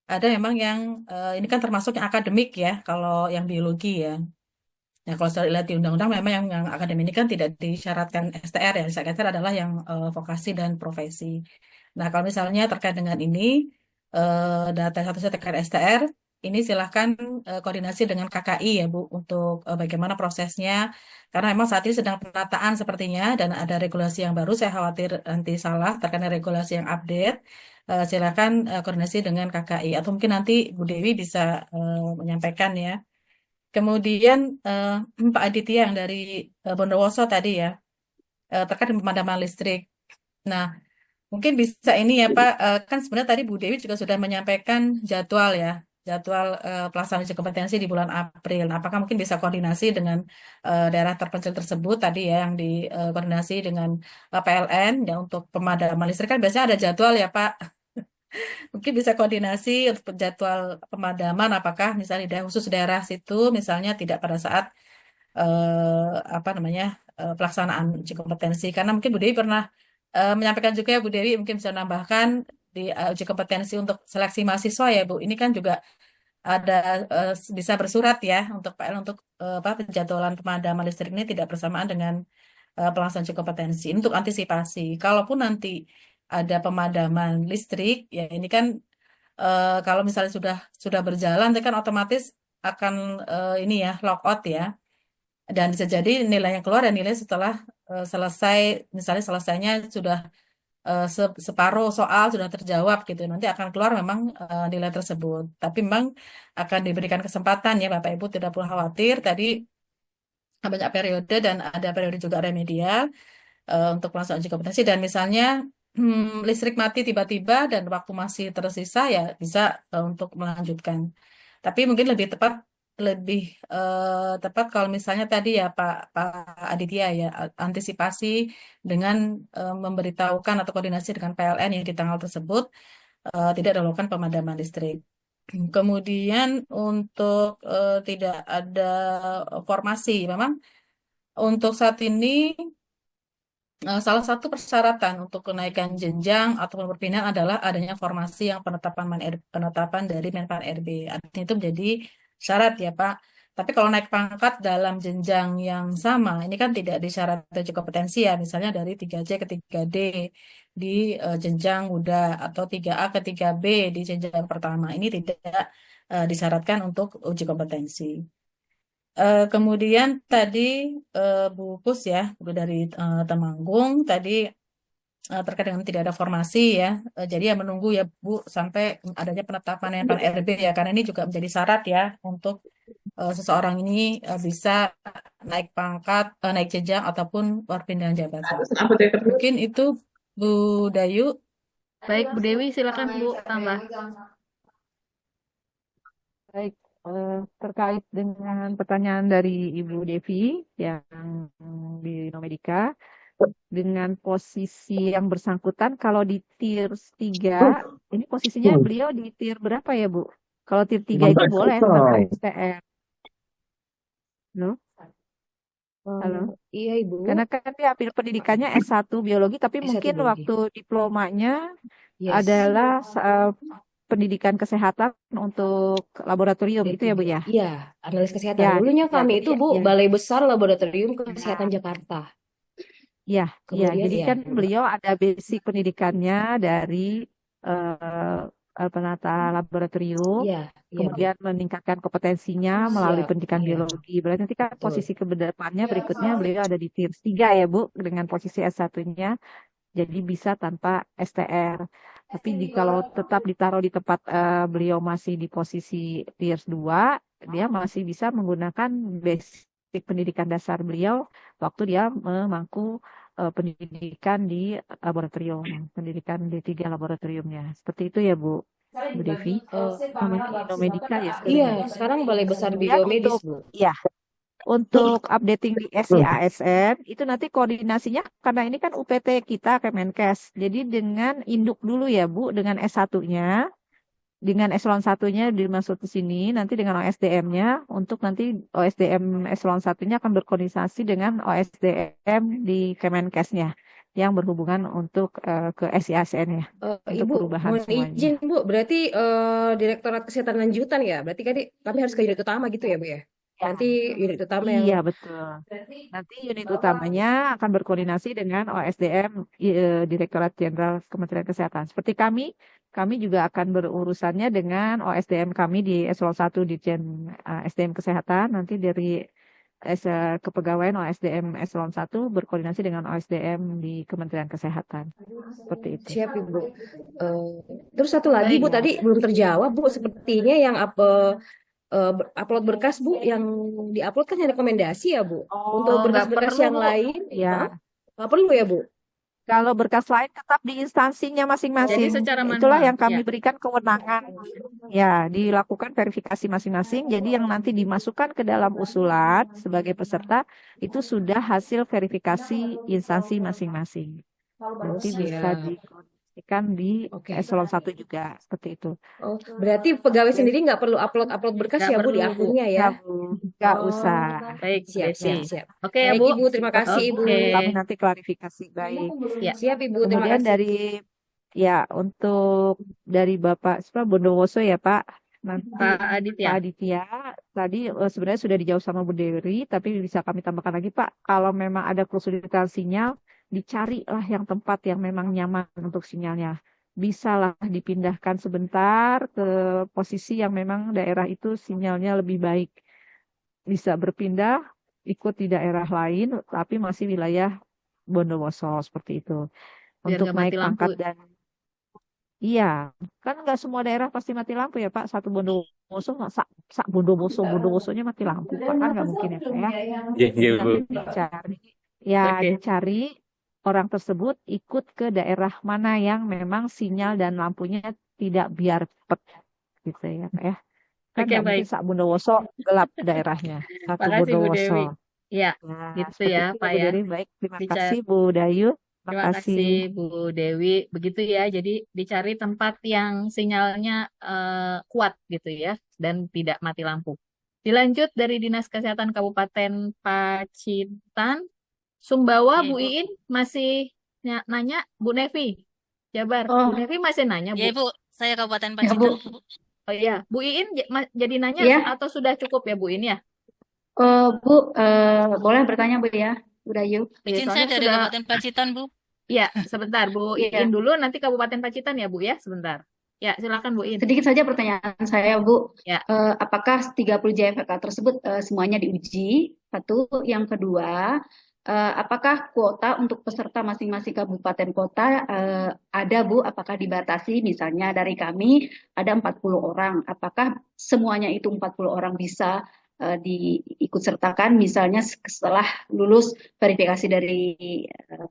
S4: ada memang yang ini kan termasuk yang akademik ya, kalau yang biologi ya. Nah kalau saya lihat di undang-undang memang yang akademik ini kan tidak disyaratkan STR ya, STR adalah yang vokasi dan profesi. Nah kalau misalnya terkait dengan ini data satu terkait STR ini silahkan koordinasi dengan KKI ya Bu untuk bagaimana prosesnya karena memang saat ini sedang penataan sepertinya dan ada regulasi yang baru saya khawatir nanti salah terkait dengan regulasi yang update silahkan koordinasi dengan KKI atau mungkin nanti Bu Dewi bisa menyampaikan ya. Kemudian Pak Aditya yang dari Bondowoso tadi ya terkait dengan pemadaman listrik. Nah mungkin bisa ini ya Pak, kan sebenarnya tadi Bu Dewi juga sudah menyampaikan jadwal ya, jadwal pelaksanaan uji kompetensi di bulan April. Nah, apakah mungkin bisa koordinasi dengan daerah terpencil tersebut tadi ya, yang dikoordinasi dengan PLN ya untuk pemadaman listrik kan biasanya ada jadwal ya Pak. Mungkin bisa koordinasi untuk jadwal pemadaman, apakah misalnya di daerah khusus daerah situ, misalnya tidak pada saat pelaksanaan uji kompetensi. Karena mungkin Bu Dewi pernah menyampaikan juga ya Bu Dewi mungkin bisa menambahkan di uji kompetensi untuk seleksi mahasiswa ya Bu. Ini kan juga ada bisa bersurat ya untuk PL untuk penjadwalan pemadaman listrik ini tidak bersamaan dengan pelaksanaan uji kompetensi untuk antisipasi. Kalaupun nanti ada pemadaman listrik ya ini kan kalau misalnya sudah berjalan itu kan otomatis akan ini ya lockout ya. Dan bisa jadi nilai yang keluar dan nilai setelah selesai, misalnya selesainya sudah separuh soal sudah terjawab gitu. Nanti akan keluar memang nilai tersebut. Tapi memang akan diberikan kesempatan ya Bapak Ibu, tidak perlu khawatir. Tadi banyak periode dan ada periode juga remedial untuk pelaksanaan uji kompetensi, dan misalnya listrik mati tiba-tiba dan waktu masih tersisa ya bisa untuk melanjutkan. Tapi mungkin lebih tepat kalau misalnya tadi ya Pak Aditya ya, antisipasi dengan memberitahukan atau koordinasi dengan PLN yang di tanggal tersebut tidak dilakukan pemadaman listrik. Kemudian untuk tidak ada formasi, memang untuk saat ini salah satu persyaratan untuk kenaikan jenjang ataupun perpindahan adalah adanya formasi yang penetapan dari Menpan RB. Artinya itu menjadi syarat ya Pak. Tapi kalau naik pangkat dalam jenjang yang sama, ini kan tidak disyaratkan juga kompetensi ya, misalnya dari 3J ke 3D di jenjang muda atau 3A ke 3B di jenjang pertama. Ini tidak disyaratkan untuk uji kompetensi. Kemudian tadi Bu Pus ya, Bu dari Temanggung tadi terkait dengan tidak ada formasi ya. Jadi ya menunggu ya Bu sampai adanya penetapan Menpan RB ya, karena ini juga menjadi syarat ya untuk seseorang ini bisa naik pangkat, naik jenjang ataupun perpindahan jabatan. Mungkin itu Bu Dayu.
S1: Baik, Bu Dewi, silakan Bu tambah.
S6: Baik, terkait dengan pertanyaan dari Ibu Devi yang di Nomedika, dengan posisi yang bersangkutan, kalau di tier 3, ini posisinya beliau di tier berapa ya Bu? Kalau tier 3 itu boleh tanpa STR. Halo? Halo?
S7: Iya Ibu.
S6: Karena kan dia ambil pendidikannya S1 biologi, tapi
S7: S1
S6: mungkin
S7: biologi.
S6: waktu diplomanya
S7: Yes.
S6: adalah pendidikan kesehatan untuk laboratorium gitu ya Bu ya?
S7: Iya, analis kesehatan.
S6: Ya,
S7: Dulunya
S6: ya,
S7: kami
S6: jadi
S7: itu Bu,
S6: ya.
S7: Balai Besar Laboratorium Kesehatan Jakarta.
S6: Ya, ya,
S7: Kemudian
S6: jadi
S7: ya.
S6: kan beliau ada basic pendidikannya dari penata laboratorium,
S7: Iya, iya Bu.
S6: kemudian meningkatkan kompetensinya melalui
S7: Siap.
S6: pendidikan
S7: Iya,
S6: biologi. Berarti nanti kan
S7: betul.
S6: posisi ke depannya berikutnya beliau ada di tier 3 ya Bu, dengan posisi S1-nya, jadi bisa tanpa STR. Tapi kalau tetap ditaruh di tempat beliau masih di posisi tier 2, dia masih bisa menggunakan basic pendidikan dasar beliau waktu dia memangku pendidikan di laboratorium, pendidikan D3 laboratoriumnya. Seperti itu ya Bu Devi. Namanya Inomedika ya
S7: Iya,
S6: sekarang.
S7: sekarang Balai Besar
S6: Kemudian
S7: Biomedis
S6: untuk
S7: Bu.
S6: ya untuk updating di SIASN itu nanti koordinasinya karena ini kan UPT kita Kemenkes. Jadi dengan induk dulu ya Bu, dengan S1-nya, dengan eselon 1-nya dimasuk ke sini, nanti dengan OSDM-nya, untuk nanti OSDM eselon 1-nya akan berkoordinasi dengan OSDM di Kemenkesnya yang berhubungan untuk ke SIASN-nya, untuk
S7: Ibu,
S6: perubahan
S7: mohon
S6: semuanya.
S7: izin Bu, berarti Direktorat Kesehatan Lanjutan ya? Berarti kami harus ke unit utama gitu ya Bu ya? Nanti unit utama yang
S6: Iya, betul. Nanti unit utamanya akan berkoordinasi dengan OSDM Direktorat Jenderal Kementerian Kesehatan. Seperti kami juga akan berurusannya dengan OSDM kami di eselon 1 Dirjen SDM Kesehatan. Nanti dari kepegawaian OSDM eselon 1 berkoordinasi dengan OSDM di Kementerian Kesehatan. Seperti itu.
S7: siap Ibu. Terus satu lagi
S1: Baik.
S7: Bu, tadi belum terjawab Bu, sepertinya yang upload berkas Bu, yang diupload kan yang rekomendasi ya Bu. Untuk
S1: Oh, nggak
S7: berkas-berkas
S1: perlu
S7: yang
S1: Bu.
S7: lain,
S6: Ya,
S7: nggak perlu ya Bu?
S6: kalau berkas lain tetap di instansinya
S1: Jadi
S6: masing-masing.
S1: secara
S6: Itulah
S1: manual
S6: yang kami
S1: ya.
S6: berikan kewenangan. Ya, dilakukan verifikasi masing-masing. Jadi yang nanti dimasukkan ke dalam usulan sebagai peserta itu sudah hasil verifikasi instansi masing-masing. Nanti bisa
S7: Siap.
S6: dikoordinasikan di
S7: Oke.
S6: eselon 1 juga seperti itu.
S7: Oh, berarti pegawai sendiri nggak perlu upload berkas
S1: Nggak
S7: ya Bu di
S1: perlu Bu.
S7: akunnya ya?
S6: Ya, Bu, nggak
S7: Oh,
S6: usah.
S1: Baik, Bu
S7: siap,
S1: Desi.
S7: siap, siap.
S1: Oke ya
S7: Baik
S1: Bu.
S7: Ibu, terima kasih Ibu.
S1: Oke.
S6: Kami nanti klarifikasi. Baik.
S1: Ya.
S7: Siap Ibu, terima
S6: Kemudian
S7: kasih.
S6: dari ya untuk dari Bapak Bondowoso ya Pak. Nanti
S1: Pak Aditya.
S6: Pak Aditya tadi sebenarnya sudah dijawab sama Bu Dewi, tapi bisa kami tambahkan lagi Pak. Kalau memang ada kesulitan sinyal, dicarilah yang tempat yang memang nyaman untuk sinyalnya. Bisalah dipindahkan sebentar ke posisi yang memang daerah itu sinyalnya lebih baik. Bisa berpindah ikut di daerah lain, tapi masih wilayah Bondowoso seperti itu.
S1: biar
S6: untuk
S1: nggak
S6: naik
S1: mati lampu.
S6: pangkat dan iya, kan nggak semua daerah pasti mati lampu ya Pak. Satu Bondowoso, sak Bondowosonya mati lampu Pak, kan nggak mungkin ya Pak ya.
S8: Iya, iya, Bu.
S6: Nanti dicari orang tersebut ikut ke daerah mana yang memang sinyal dan lampunya tidak biar pet gitu ya Pak ya. Kan
S1: Oke,
S6: nggak mungkin
S1: baik.
S6: sak Bondowoso gelap daerahnya. Satu
S1: Makasih Bu
S6: Bondowoso.
S1: Dewi. Ya,
S6: Nah,
S1: gitu
S6: seperti
S1: ya
S6: itu
S1: Pak
S6: Bu
S1: ya.
S6: Dewi. Baik, terima
S1: Dica-
S6: kasih Bu Dayu. Terima
S1: Terima kasih
S6: kasih.
S1: Bu Dewi. Begitu ya. Jadi dicari tempat yang sinyalnya kuat gitu ya dan tidak mati lampu. Dilanjut dari Dinas Kesehatan Kabupaten Pacitan, Sumbawa,
S12: Iya,
S1: Bu
S12: Ibu.
S1: Iin masih nanya, Bu Nevi. Jabar,
S12: Oh,
S1: Bu Nevi masih nanya,
S12: ya
S1: Bu.
S12: Ibu, saya Kabupaten
S2: Ya,
S12: Pacitan,
S2: Bu.
S12: Bu.
S1: Oh iya, Bu Iin jadi nanya
S2: Ya,
S1: atau sudah cukup ya Bu Iin ya?
S2: Bu, boleh bertanya Bu ya, Bu Dayu.
S12: Izin saya
S1: Soalnya
S12: dari
S1: sudah,
S12: Kabupaten Pacitan, Bu.
S1: ya sebentar Bu
S2: Iya,
S1: Iin dulu, nanti Kabupaten Pacitan ya Bu ya, sebentar. Ya silakan Bu Iin.
S2: sedikit saja pertanyaan saya Bu.
S1: Ya,
S2: Apakah 30 JFK tersebut semuanya diuji? Satu, yang kedua, apakah kuota untuk peserta masing-masing kabupaten kota ada Bu? Apakah dibatasi? Misalnya dari kami ada 40 orang. Apakah semuanya itu 40 orang bisa diikut sertakan misalnya setelah lulus verifikasi dari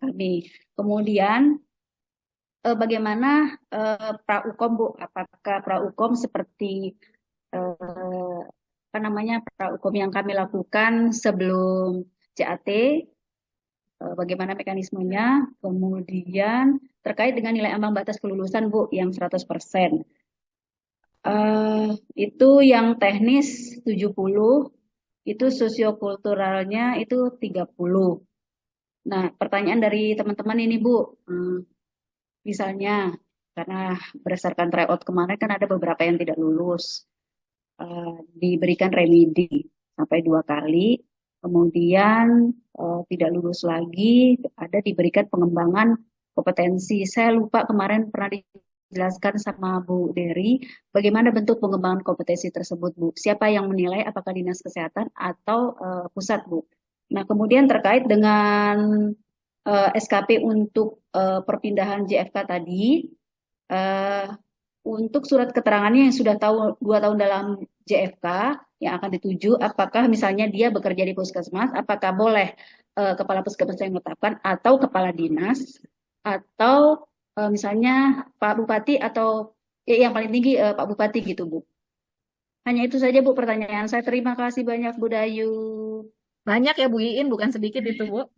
S2: kami. Kemudian bagaimana pra-ukom Bu? Apakah pra-ukom seperti pra-ukom yang kami lakukan sebelum CAT? Bagaimana mekanismenya? Kemudian terkait dengan nilai ambang batas kelulusan Bu yang 100%. Itu yang teknis 70, itu sosiokulturalnya itu 30. Nah, pertanyaan dari teman-teman ini Bu, misalnya karena berdasarkan tryout kemarin kan ada beberapa yang tidak lulus, diberikan remedi sampai 2 kali, kemudian tidak lulus lagi, ada diberikan pengembangan kompetensi. Saya lupa kemarin pernah dijelaskan sama Bu Dery, bagaimana bentuk pengembangan kompetensi tersebut Bu? Siapa yang menilai, apakah Dinas Kesehatan atau pusat Bu? Nah, kemudian terkait dengan SKP untuk perpindahan JFK tadi, untuk surat keterangannya yang sudah 2 tahun dalam JFK yang akan dituju, apakah misalnya dia bekerja di puskesmas, apakah boleh kepala puskesmas yang menetapkan atau kepala dinas, atau misalnya Pak Bupati atau yang paling tinggi Pak Bupati gitu Bu. Hanya itu saja Bu pertanyaan saya. Terima kasih banyak Bu Dayu.
S1: banyak ya Bu Iin, bukan sedikit itu Bu.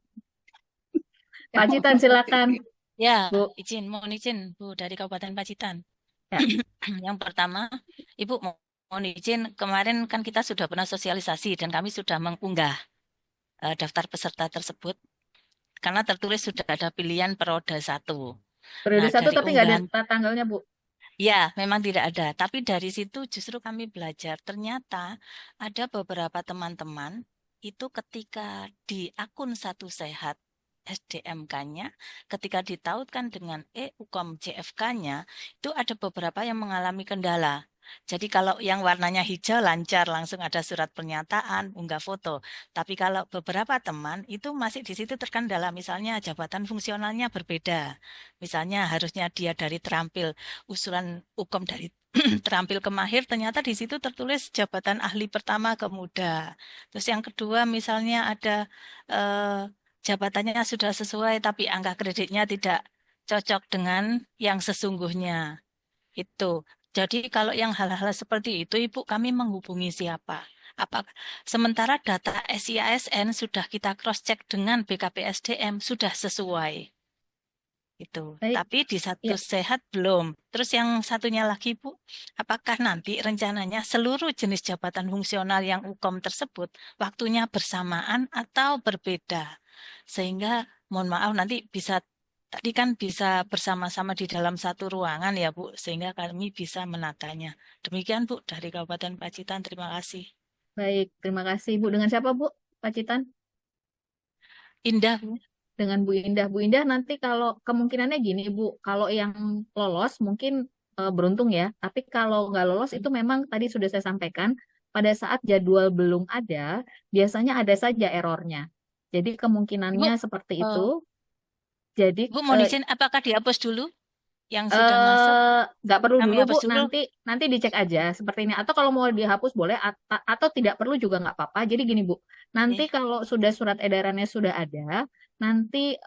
S1: Pacitan silakan
S12: Ya,
S1: Bu.
S12: mohon izin Bu dari Kabupaten Pacitan.
S1: Ya.
S12: Yang pertama, Ibu mohon izin, kemarin kan kita sudah pernah sosialisasi dan kami sudah mengunggah daftar peserta tersebut karena tertulis sudah ada pilihan periode 1.
S1: Periode
S12: Nah,
S1: 1
S12: dari
S1: tapi nggak ada
S12: unggahan,
S1: tanggalnya Bu.
S12: ya memang tidak ada, tapi dari situ justru kami belajar ternyata ada beberapa teman-teman itu ketika di akun Satu Sehat SDMK-nya, ketika ditautkan dengan e-ukom JFK-nya, itu ada beberapa yang mengalami kendala. Jadi kalau yang warnanya hijau lancar, langsung ada surat pernyataan, unggah foto. Tapi kalau beberapa teman itu masih di situ terkendala, misalnya jabatan fungsionalnya berbeda. Misalnya harusnya dia dari terampil, usulan ukom dari terampil ke mahir, ternyata di situ tertulis jabatan ahli pertama ke muda. Terus yang kedua misalnya ada jabatannya sudah sesuai tapi angka kreditnya tidak cocok dengan yang sesungguhnya. Itu. Jadi kalau yang hal-hal seperti itu Ibu kami menghubungi siapa? Sementara data SIASN sudah kita cross check dengan BKPSDM sudah sesuai. Itu.
S1: Baik.
S12: Tapi di Satu Sehat belum. Terus yang satunya lagi Bu, apakah nanti rencananya seluruh jenis jabatan fungsional yang ukom tersebut waktunya bersamaan atau berbeda? Sehingga mohon maaf nanti bisa, tadi kan bisa bersama-sama di dalam satu ruangan ya Bu, sehingga kami bisa menatanya. Demikian Bu dari Kabupaten Pacitan, terima kasih.
S1: Baik, terima kasih Bu. Dengan siapa Bu? Pacitan?
S12: Indah Bu.
S1: Dengan Bu Indah. Bu Indah nanti kalau kemungkinannya gini Bu, kalau yang lolos mungkin beruntung ya, tapi kalau nggak lolos itu memang tadi sudah saya sampaikan, pada saat jadwal belum ada, biasanya ada saja errornya. Jadi kemungkinannya seperti itu. Jadi
S12: Bu, mohon izin, apakah dihapus dulu yang sudah masuk?
S1: nggak perlu
S12: Kami
S1: dulu Bu,
S12: hapus dulu.
S1: nanti dicek aja seperti ini. Atau kalau mau dihapus boleh, atau tidak perlu juga nggak apa-apa. Jadi gini Bu, nanti
S12: Oke.
S1: kalau sudah surat edarannya sudah ada, nanti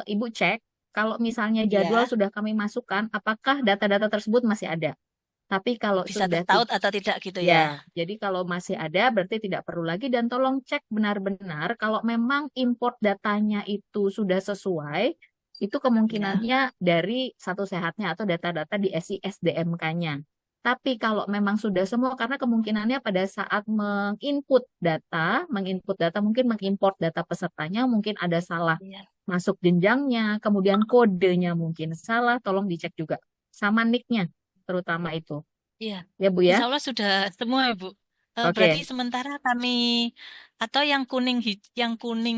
S1: Ibu cek kalau misalnya jadwal
S12: Ya,
S1: sudah kami masukkan, apakah data-data tersebut masih ada. Tapi kalau
S12: bisa
S1: sudah
S12: tertaut atau tidak gitu
S1: ya,
S12: ya.
S1: jadi kalau masih ada berarti tidak perlu lagi, dan tolong cek benar-benar kalau memang import datanya itu sudah sesuai, itu
S12: Ya,
S1: kemungkinannya dari Satu Sehatnya atau data-data di SI-SDMK-nya. Tapi kalau memang sudah semua, karena kemungkinannya pada saat menginput data mungkin mengimport data pesertanya mungkin ada salah
S12: iya,
S1: masuk jenjangnya, kemudian kodenya mungkin salah, tolong dicek juga. Sama nick-nya terutama itu.
S12: iya.
S1: Ya Bu ya?
S12: Insya Allah sudah semua ya Bu. Berarti
S1: Oke,
S12: sementara kami atau yang kuning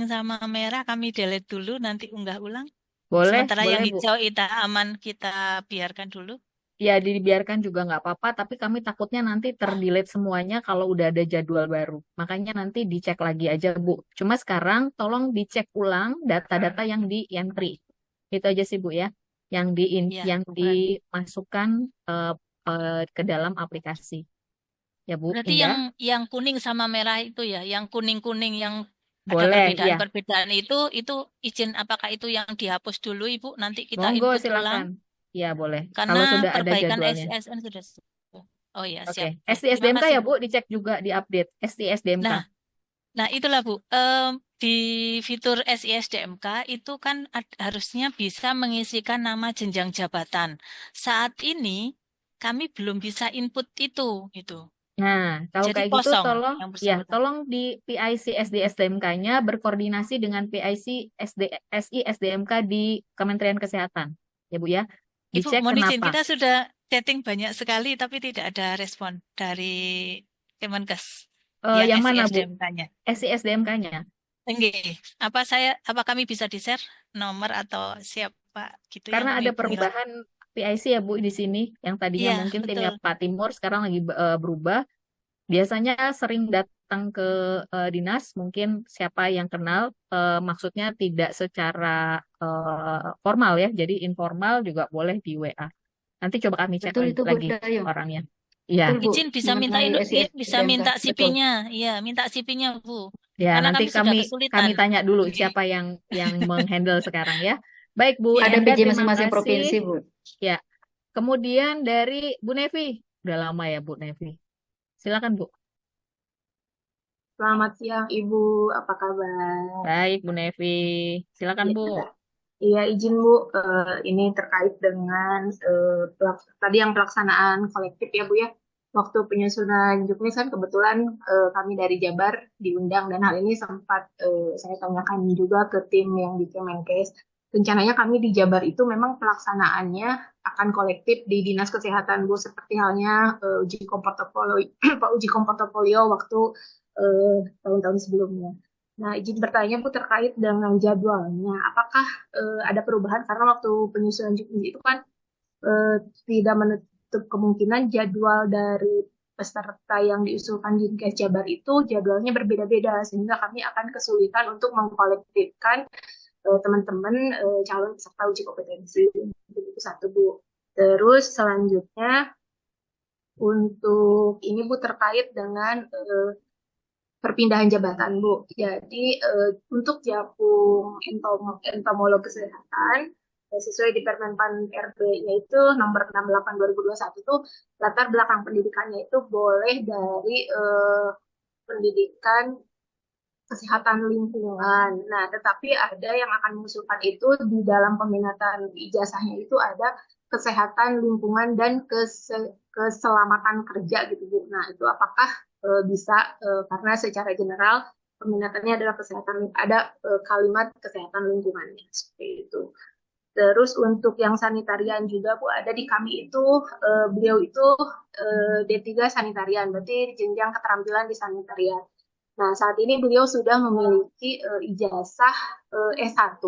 S12: sama merah kami delete dulu, nanti unggah ulang.
S1: boleh
S12: Sementara yang
S1: Bu.
S12: hijau kita aman, kita biarkan dulu.
S1: Ya, dibiarkan juga nggak apa-apa, tapi kami takutnya nanti terdelete semuanya kalau udah ada jadwal baru. Makanya nanti dicek lagi aja, Bu. Cuma sekarang tolong dicek ulang data-data yang di entry. Itu aja sih, Bu ya.
S12: Ya,
S1: Yang dimasukkan ke dalam aplikasi. Ya, Bu.
S12: berarti
S1: Indah,
S12: yang kuning sama merah itu ya, yang kuning-kuning yang ada
S1: boleh, ya.
S12: perbedaan-perbedaan itu izin apakah itu yang dihapus dulu Ibu, nanti kita
S1: Monggo,
S12: input ulang
S1: silakan. Ya, boleh. Kalau
S12: karena
S1: sudah ada
S12: perbaikan
S1: jadwalnya.
S12: SISN sudah selesai. Oh ya,
S1: Oke.
S12: siap. Ya, terima
S1: ST-SDMK
S12: kasih
S1: ya,
S12: Bu.
S1: Bu, dicek juga, diupdate. ST-SDMK.
S12: Nah, itulah Bu. Di fitur SISDMK itu kan harusnya bisa mengisikan nama jenjang jabatan. Saat ini kami belum bisa input itu, gitu.
S1: Nah, kalau
S12: Jadi
S1: kayak gitu
S12: kosong
S1: tolong
S12: yang
S1: ya,
S12: bersangkutan.
S1: tolong di PIC SDSDMK-nya berkoordinasi dengan PIC SI SDMK di Kementerian Kesehatan. Ya, Bu ya.
S12: Ibu,
S1: Dicek
S12: mohon izin,
S1: kenapa.
S12: kita sudah chatting banyak sekali tapi tidak ada respon dari Kemenkes yang
S1: Yang mana, Bu?
S12: SISDMK-nya.
S1: SI SDMK-nya.
S12: Enggak. Apa kami bisa di-share nomor atau siapa gitu yang
S1: Karena
S12: kami
S1: ada
S12: hubungi?
S1: perubahan PIC ya, Bu, di sini. Yang tadinya
S12: Iya,
S1: mungkin
S12: betul.
S1: timnya Pak Timur sekarang lagi berubah. Biasanya sering datang ke dinas, mungkin siapa yang kenal, maksudnya tidak secara formal ya, jadi informal juga boleh di WA. Nanti coba kami cek
S2: Betul itu Bu
S1: lagi
S2: Dayo.
S1: orangnya. Iya,
S2: Betul Bu,
S12: Izin bisa minta
S2: mengenai
S12: bisa
S2: SISDMK.
S12: minta
S2: Betul.
S12: CP-nya. Iya, minta CP-nya, Bu.
S1: ya
S12: Karena
S1: nanti
S12: kami sudah
S1: kami
S12: kesulitan.
S1: tanya dulu
S12: Oke.
S1: siapa yang menghandle sekarang ya. Baik Bu
S12: Iya.
S2: Ada
S1: Enda,
S2: PJ
S1: terima
S2: masing-masing provinsi
S1: kasih.
S2: Bu.
S1: Ya, kemudian dari Bu Nevi, udah lama ya Bu Nevi. Silakan Bu.
S13: Selamat siang Ibu, apa kabar?
S1: Baik Bu Nevi, silakan Bu.
S13: Iya izin Bu, ini terkait dengan tadi yang pelaksanaan kolektif ya Bu ya. Waktu penyusunan juknis kan kebetulan kami dari Jabar diundang, dan hal ini sempat saya tanyakan juga ke tim yang di Kemenkes. Rencananya kami di Jabar itu memang pelaksanaannya akan kolektif di Dinas Kesehatan Bu, seperti halnya uji komportofolio waktu tahun-tahun sebelumnya. Nah, izin bertanya Bu terkait dengan jadwalnya. Apakah ada perubahan? Karena waktu penyusunan juknis itu kan tidak menutup kemungkinan jadwal dari peserta yang diusulkan Dinkes Jabar itu jadwalnya berbeda-beda, sehingga kami akan kesulitan untuk mengkolektifkan teman-teman calon peserta uji kompetensi. Itu satu Bu. Terus selanjutnya untuk ini Bu terkait dengan perpindahan jabatan Bu. Jadi untuk Japung entomolog kesehatan sesuai di Permenpan RB yaitu nomor 68 2021 itu latar belakang pendidikannya itu boleh dari pendidikan kesehatan lingkungan. Nah, tetapi ada yang akan mengusulkan itu di dalam peminatan ijazahnya itu ada kesehatan lingkungan dan keselamatan kerja gitu Bu. Nah, itu apakah bisa karena secara general peminatannya adalah kesehatan, ada kalimat kesehatan lingkungannya seperti itu. Terus untuk yang sanitarian juga Bu, ada di kami itu beliau itu D3 sanitarian, berarti jenjang keterampilan di sanitarian. Nah, saat ini beliau sudah memiliki ijazah S1,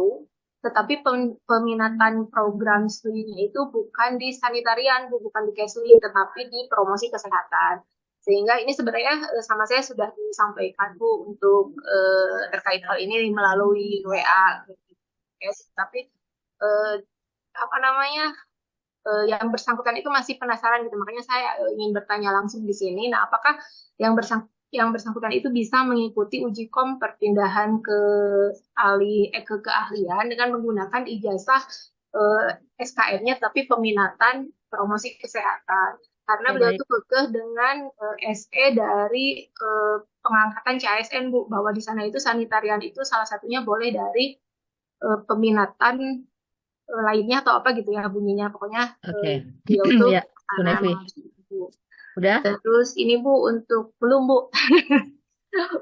S13: tetapi peminatan program studinya itu bukan di sanitarian, bukan di Kesli, tetapi di promosi kesehatan. Sehingga ini sebenarnya sama saya sudah disampaikan Bu untuk terkait hal ini melalui WA. Tapi eh, apa namanya yang bersangkutan itu masih penasaran gitu. Makanya saya ingin bertanya langsung di sini. Nah, apakah yang bersangkutan itu bisa mengikuti uji kom perpindahan ke keahlian dengan menggunakan ijazah SKM-nya tapi peminatan promosi kesehatan. Karena
S1: Oke,
S13: beliau
S1: baik.
S13: tuh kekeh dengan SE dari pengangkatan CASN, Bu, bahwa di sana itu sanitarian itu salah satunya boleh dari peminatan lainnya atau apa gitu ya bunyinya. Pokoknya
S1: Oke.
S13: beliau tuh
S1: Ya, Bu
S13: karena
S1: Nevi.
S13: emang harus itu.
S1: Udah?
S13: Terus ini Bu untuk belum Bu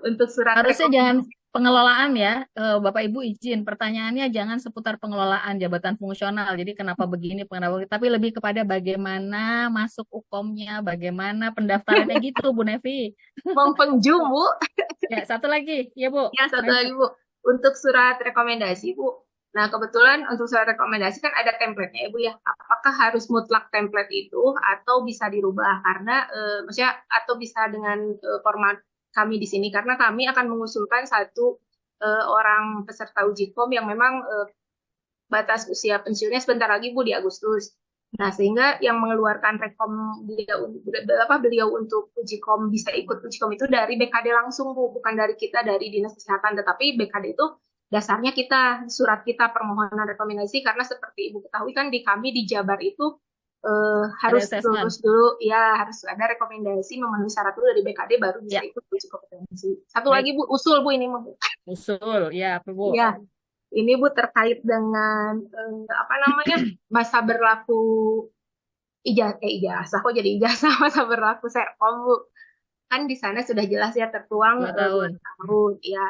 S13: untuk surat
S1: Harusnya jangan
S13: rekomendasi.
S1: pengelolaan ya. Bapak Ibu izin, pertanyaannya jangan seputar pengelolaan jabatan fungsional. Jadi kenapa begini, kenapa begitu. Tapi lebih kepada bagaimana masuk UKOM-nya, bagaimana pendaftarannya gitu, Bu Nevi.
S13: Mengpenjum Bu.
S1: Ya, satu lagi. Ya, Bu.
S13: Ya, satu lagi Bu. Untuk surat rekomendasi Bu. Nah, kebetulan untuk surat rekomendasi kan ada template-nya ya Bu ya. Apakah harus mutlak template itu atau bisa dirubah? Karena maksudnya atau bisa dengan format kami di sini karena kami akan mengusulkan satu orang peserta uji kom yang memang batas usia pensiunnya sebentar lagi Bu di Agustus. Nah, sehingga yang mengeluarkan rekom beliau untuk uji kom bisa ikut uji kom itu dari BKD langsung Bu, bukan dari kita dari Dinas Kesehatan, tetapi BKD itu dasarnya kita surat kita permohonan rekomendasi karena seperti Ibu ketahui kan di kami di Jabar itu harus
S1: assessment.
S13: lulus dulu ya, harus ada rekomendasi memenuhi syarat dulu dari BKD baru bisa
S1: Ya.
S13: ikut uji kompetensi. Satu
S1: Baik.
S13: lagi Bu, usul Bu ini Bu.
S1: Usul, ya, apa Bu?
S13: Ya, ini Bu terkait dengan apa namanya masa berlaku ijazah kok jadi ijazah masa berlaku Serkom Bu. Kan di sana sudah jelas ya tertuang
S1: 2 tahun.
S13: 2 tahun. Ya,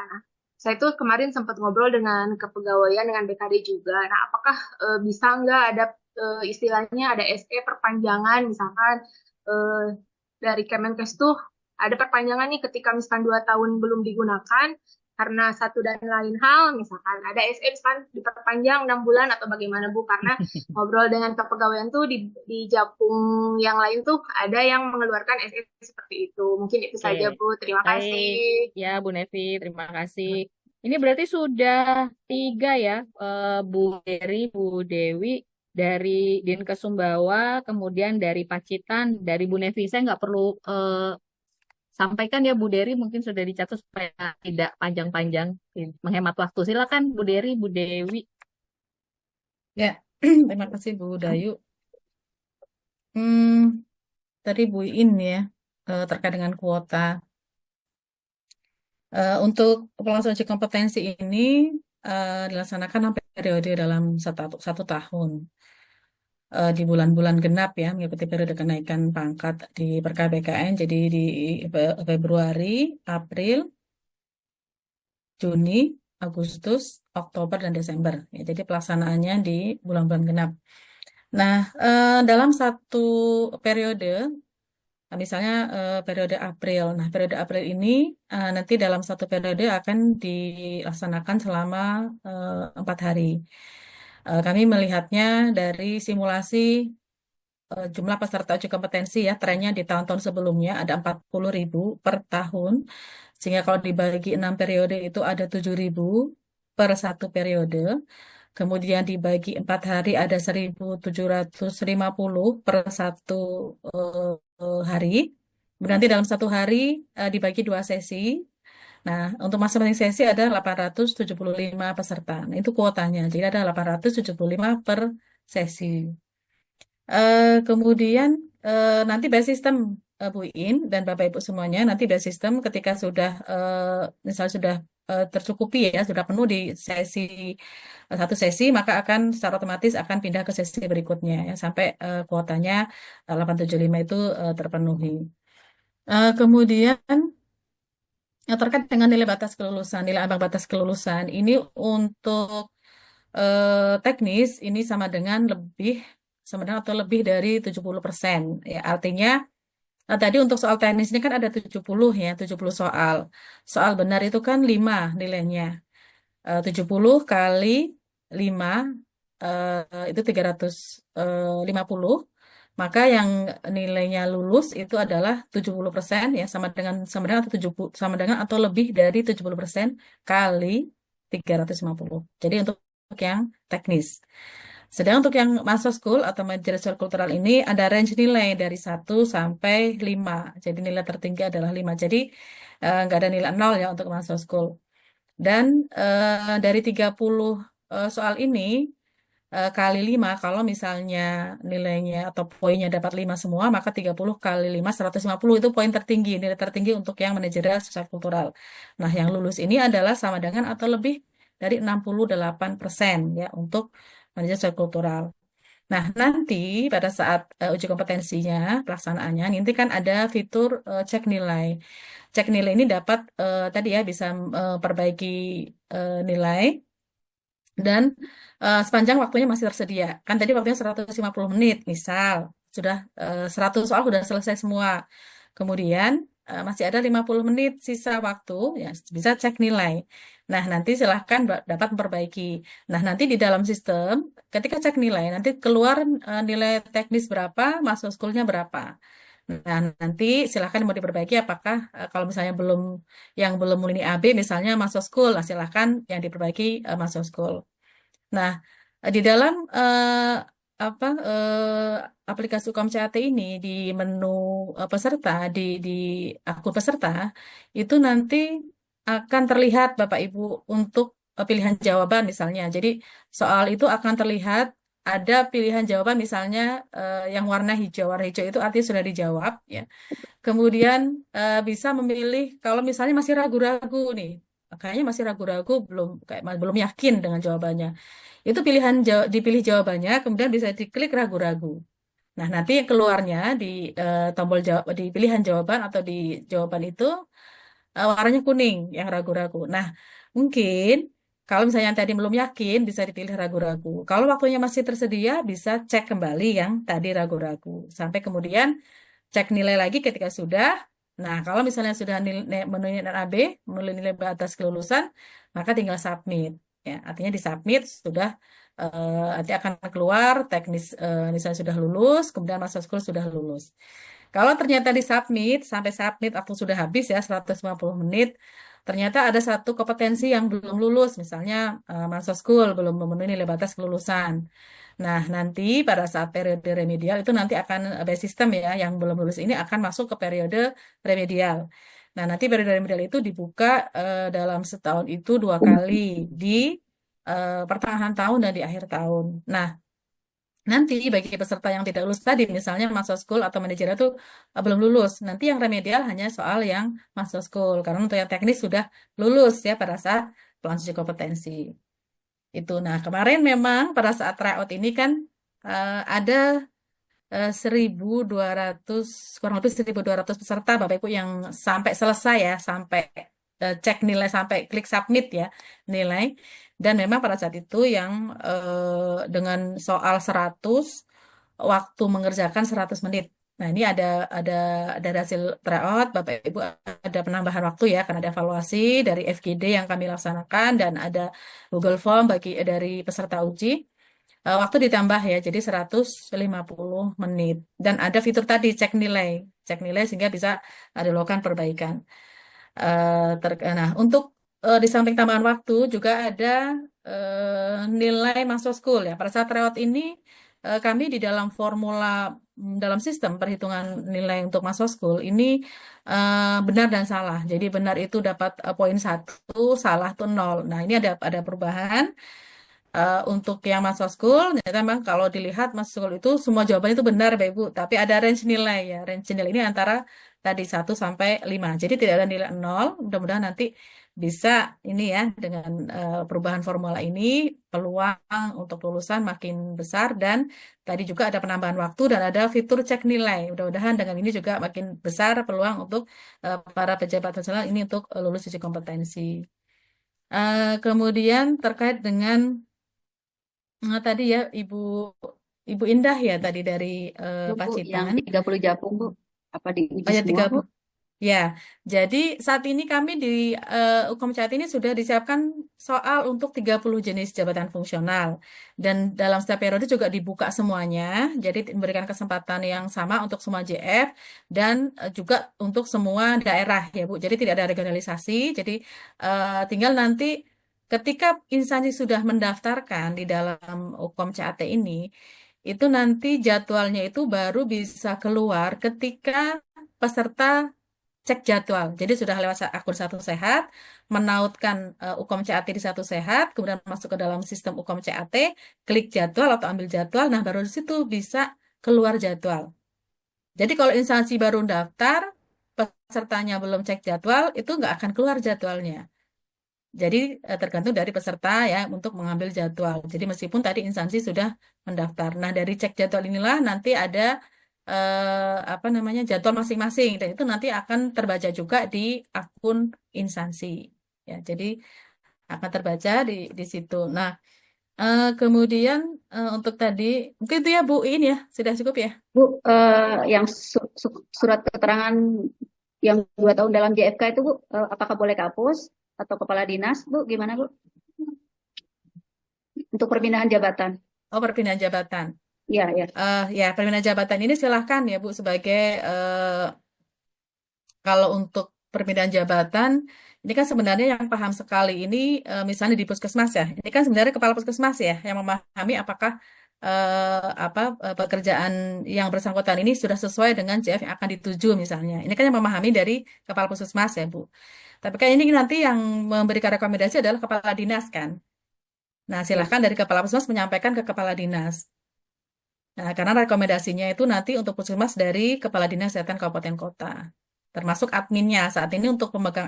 S13: saya tuh kemarin sempat ngobrol dengan kepegawaian dengan BKD juga. Nah, apakah bisa nggak ada istilahnya ada SE perpanjangan misalkan dari Kemenkes tuh ada perpanjangan nih ketika misalkan 2 tahun belum digunakan karena satu dan lain hal, misalkan ada SE misalkan diperpanjang 6 bulan atau bagaimana Bu, karena ngobrol dengan kepegawaian tuh di Japung yang lain tuh ada yang mengeluarkan SE seperti itu. Mungkin itu
S1: Oke.
S13: saja Bu, terima
S1: Baik.
S13: kasih.
S1: Ya, Bu Nevi, terima kasih. Ini berarti sudah 3 ya, Bu Dery, Bu Dewi, dari Dinkes Sumbawa, kemudian dari Pacitan, dari Bu Nevi. Saya nggak perlu sampaikan ya Bu Dery, mungkin sudah dicatat supaya tidak panjang-panjang, menghemat waktu. Silakan Bu Dery, Bu Dewi.
S4: Ya, terima kasih Bu Dayu. Tadi Bu In ya, terkait dengan kuota. Untuk pelaksanaan uji kompetensi ini dilaksanakan periode dalam satu tahun. Di bulan-bulan genap ya, mengikuti periode kenaikan pangkat di PKBKN, jadi di Februari, April, Juni, Agustus, Oktober, dan Desember. Ya, jadi pelaksanaannya di bulan-bulan genap. Nah, dalam satu periode, misalnya periode April. Nah, periode April ini nanti dalam satu periode akan dilaksanakan selama 4 hari. Kami melihatnya dari simulasi jumlah peserta uji kompetensi ya, trennya di tahun-tahun sebelumnya ada 40.000 per tahun. Sehingga kalau dibagi 6 periode itu ada 7.000 per satu periode. Kemudian dibagi 4 hari ada 1.750 per satu hari. Berarti dalam satu hari dibagi 2 sesi. Nah, untuk masing-masing sesi ada 875 peserta. Nah, itu kuotanya. Jadi ada 875 per sesi. Kemudian nanti by sistem Bu In dan Bapak Ibu semuanya, nanti by sistem ketika sudah misalnya sudah tercukupi ya, sudah penuh di satu sesi, maka akan secara otomatis akan pindah ke sesi berikutnya ya, sampai kuotanya 875 itu terpenuhi. Kemudian terkait dengan nilai batas kelulusan, nilai ambang batas kelulusan ini untuk teknis ini sama dengan atau lebih dari 70%. Ya, artinya tadi untuk soal teknis ini kan ada 70 ya, 70 soal. Soal benar itu kan 5 nilainya. 70 kali 5 itu 350. Maka yang nilainya lulus itu adalah 70% ya, sama dengan atau lebih dari 70% kali 350. Jadi untuk yang teknis. Sedang untuk yang Master School atau Manajerial Kultural ini ada range nilai dari 1 sampai 5. Jadi nilai tertinggi adalah 5. Jadi nggak ada nilai 0 ya untuk Master School. Dan dari 30 soal ini kali 5, kalau misalnya nilainya atau poinnya dapat 5 semua, maka 30 kali 5, 150 itu poin tertinggi, nilai tertinggi untuk yang manajerial sosial kultural. Nah, yang lulus ini adalah sama dengan atau lebih dari 68% ya untuk manajerial sosial kultural. Nah, nanti pada saat uji kompetensinya, pelaksanaannya, nanti kan ada fitur cek nilai. Cek nilai ini dapat tadi ya bisa perbaiki nilai dan sepanjang waktunya masih tersedia. Kan tadi waktunya 150 menit, misal sudah 100 soal sudah selesai semua. Kemudian masih ada 50 menit sisa waktu, ya bisa cek nilai. Nah, nanti silahkan dapat memperbaiki. Nah, nanti di dalam sistem, ketika cek nilai, nanti keluar nilai teknis berapa, masuk school-nya berapa. Nah, nanti silahkan mau diperbaiki apakah kalau misalnya yang belum ini AB misalnya masuk school, nah silahkan yang diperbaiki masuk school. Nah, di dalam aplikasi UKM CAT ini di menu peserta di akun peserta itu nanti akan terlihat Bapak Ibu untuk pilihan jawaban misalnya. Jadi soal itu akan terlihat ada pilihan jawaban misalnya yang warna hijau. Warna hijau itu artinya sudah dijawab ya. Kemudian bisa memilih kalau misalnya masih ragu-ragu nih. Kayaknya masih ragu-ragu belum yakin dengan jawabannya. Itu dipilih jawabannya kemudian bisa diklik ragu-ragu. Nah, nanti keluarnya di tombol jawab di pilihan jawaban atau di jawaban itu warnanya kuning yang ragu-ragu. Nah, mungkin kalau misalnya yang tadi belum yakin, bisa dipilih ragu-ragu. Kalau waktunya masih tersedia, bisa cek kembali yang tadi ragu-ragu. Sampai kemudian cek nilai lagi ketika sudah. Nah, kalau misalnya sudah memenuhi NAB, memenuhi nilai batas kelulusan, maka tinggal submit. Ya, artinya di submit sudah nanti akan keluar teknis misalnya sudah lulus, kemudian masa school sudah lulus. Kalau ternyata di submit, sampai submit waktu sudah habis ya 150 menit, ternyata ada satu kompetensi yang belum lulus, misalnya masa school belum memenuhi nilai batas kelulusan. Nah, nanti pada saat periode remedial itu nanti akan by sistem ya, yang belum lulus ini akan masuk ke periode remedial. Nah, nanti periode remedial itu dibuka dalam setahun itu 2 kali di pertengahan tahun dan di akhir tahun. Nah, nanti bagi peserta yang tidak lulus tadi, misalnya masuk school atau manajerial itu belum lulus. Nanti yang remedial hanya soal yang masuk school. Karena untuk yang teknis sudah lulus ya pada saat pelaksanaan uji kompetensi. Itu. Nah, kemarin memang pada saat tryout ini kan ada 1.200, kurang lebih 1.200 peserta Bapak Ibu yang sampai selesai ya, sampai cek nilai, sampai klik submit ya nilai. Dan memang pada saat itu yang dengan soal 100, waktu mengerjakan 100 menit. Nah, ini ada hasil tryout, Bapak Ibu ada penambahan waktu ya, karena ada evaluasi dari FGD yang kami laksanakan dan ada Google Form dari peserta uji. Waktu ditambah ya, jadi 150 menit. Dan ada fitur tadi cek nilai sehingga bisa dilakukan perbaikan. Nah, untuk di samping tambahan waktu juga ada nilai masuk school ya. Pada saat tryout ini kami di dalam formula dalam sistem perhitungan nilai untuk masuk school ini benar dan salah. Jadi benar itu dapat poin 1, salah itu 0. Nah, ini ada perubahan. Untuk yang masuk school, ternyata memang kalau dilihat masuk school itu semua jawaban itu benar, Bapak Ibu. Tapi ada range nilai ya. Range nilai ini antara tadi 1 sampai 5. Jadi tidak ada nilai 0. Mudah-mudahan nanti bisa ini ya dengan perubahan formula ini peluang untuk lulusan makin besar dan tadi juga ada penambahan waktu dan ada fitur cek nilai. Mudah-mudahan dengan ini juga makin besar peluang untuk para pejabat nasional ini untuk lulus uji kompetensi. Kemudian terkait dengan tadi ya Ibu Indah ya tadi dari
S2: Bu,
S4: Pacitan.
S2: yang 30 Japung, Bu. Apa diuji
S4: Oh ya,
S2: semua, Bu?
S4: 30. Ya, jadi saat ini kami di UKM CAT ini sudah disiapkan soal untuk 30 jenis jabatan fungsional. Dan dalam setiap periode juga dibuka semuanya, jadi memberikan kesempatan yang sama untuk semua JF dan juga untuk semua daerah ya Bu. Jadi tidak ada regionalisasi, jadi tinggal nanti ketika instansi sudah mendaftarkan di dalam UKOM CAT ini, itu nanti jadwalnya itu baru bisa keluar ketika peserta cek jadwal. Jadi sudah lewat akun Satu Sehat, menautkan UKOM CAT di Satu Sehat, kemudian masuk ke dalam sistem UKOM CAT, klik jadwal atau ambil jadwal, nah baru di situ bisa keluar jadwal. Jadi kalau instansi baru daftar, pesertanya belum cek jadwal, itu nggak akan keluar jadwalnya. Jadi tergantung dari peserta ya untuk mengambil jadwal. Jadi meskipun tadi instansi sudah mendaftar. Nah, dari cek jadwal inilah nanti ada apa namanya jadwal masing-masing dan itu nanti akan terbaca juga di akun instansi. Ya, jadi akan terbaca di situ. Nah, kemudian untuk tadi mungkin itu ya Bu, ini ya sudah cukup ya.
S14: Bu, yang surat keterangan yang 2 tahun dalam JFK itu Bu, apakah boleh kapus atau kepala dinas Bu, gimana Bu? Untuk perpindahan jabatan.
S4: Oh, perpindahan jabatan.
S14: Iya, ya.
S4: Ya, perpindahan jabatan ini silahkan ya Bu sebagai kalau untuk perpindahan jabatan ini kan sebenarnya yang paham sekali ini misalnya di puskesmas ya. Ini kan sebenarnya kepala puskesmas ya yang memahami apakah pekerjaan yang bersangkutan ini sudah sesuai dengan JF yang akan dituju misalnya. Ini kan yang memahami dari kepala puskesmas ya Bu. Tapi kan ini nanti yang memberikan rekomendasi adalah kepala dinas kan. Nah, silahkan dari kepala puskesmas menyampaikan ke kepala dinas. Nah, karena rekomendasinya itu nanti untuk puskesmas dari kepala dinas kesehatan kabupaten kota. Termasuk adminnya. Saat ini untuk pemegang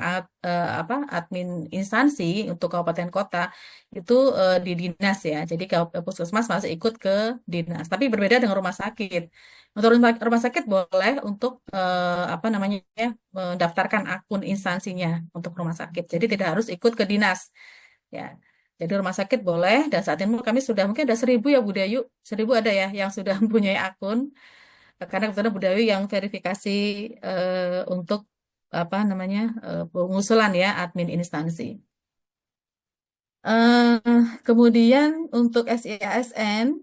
S4: admin instansi untuk kabupaten kota itu di dinas ya. Jadi puskesmas masih ikut ke dinas. Tapi berbeda dengan rumah sakit. Untuk rumah sakit boleh untuk mendaftarkan akun instansinya untuk rumah sakit. Jadi tidak harus ikut ke dinas. Ya. Jadi rumah sakit boleh. Dan saat ini kami sudah mungkin ada 1.000 ya Bu Dayu. 1.000 ada ya yang sudah mempunyai akun. Karena kebetulan Bu Dayu yang verifikasi untuk pengusulan ya admin instansi. Kemudian untuk SIASN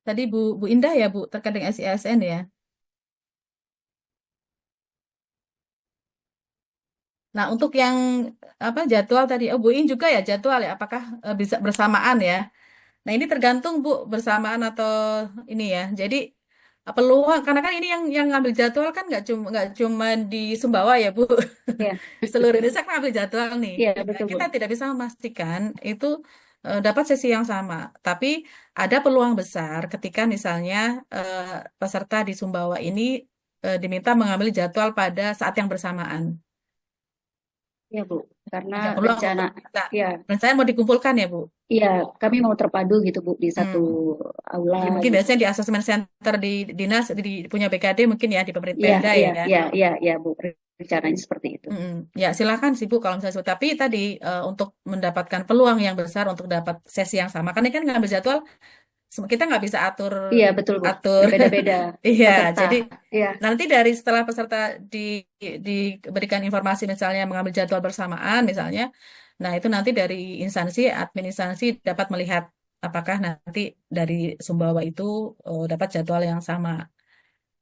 S4: tadi Bu Indah ya Bu terkait dengan SIASN ya. Nah untuk yang jadwal tadi Bu In juga ya jadwal ya apakah bisa bersamaan ya? Nah, ini tergantung Bu bersamaan atau ini ya. Jadi peluang karena kan ini yang ngambil jadwal kan nggak cuma di Sumbawa ya Bu.
S14: Iya.
S4: Di seluruh Indonesia kan ngambil jadwal nih.
S14: Iya,
S4: Ya,
S14: betul, Bu.
S4: kita tidak bisa memastikan itu dapat sesi yang sama. Tapi ada peluang besar ketika misalnya peserta di Sumbawa ini diminta mengambil jadwal pada saat yang bersamaan.
S14: Iya, Bu. Karena
S4: Ada peluang
S14: rencana,
S4: untuk bisa.
S14: ya,
S4: Rencana mau dikumpulkan ya Bu.
S14: iya, kami mau terpadu gitu Bu di satu aula
S4: Jadi mungkin
S14: gitu.
S4: biasanya di asesmen center di dinas punya BKD mungkin ya di
S14: Iya,
S4: pemerintah
S14: iya,
S4: ya.
S14: iya, Bu. Rencananya seperti itu.
S4: Ya silakan sih Bu kalau misalnya tapi tadi untuk mendapatkan peluang yang besar untuk dapat sesi yang sama karena kan ngambil jadwal kita nggak bisa atur
S14: Iya, betul Bu. Berbeda-beda
S4: iya
S14: peserta.
S4: jadi
S14: Iya.
S4: nanti dari setelah peserta diberikan informasi misalnya mengambil jadwal bersamaan misalnya nah itu nanti dari instansi admin instansi dapat melihat apakah nanti dari Sumbawa itu dapat jadwal yang sama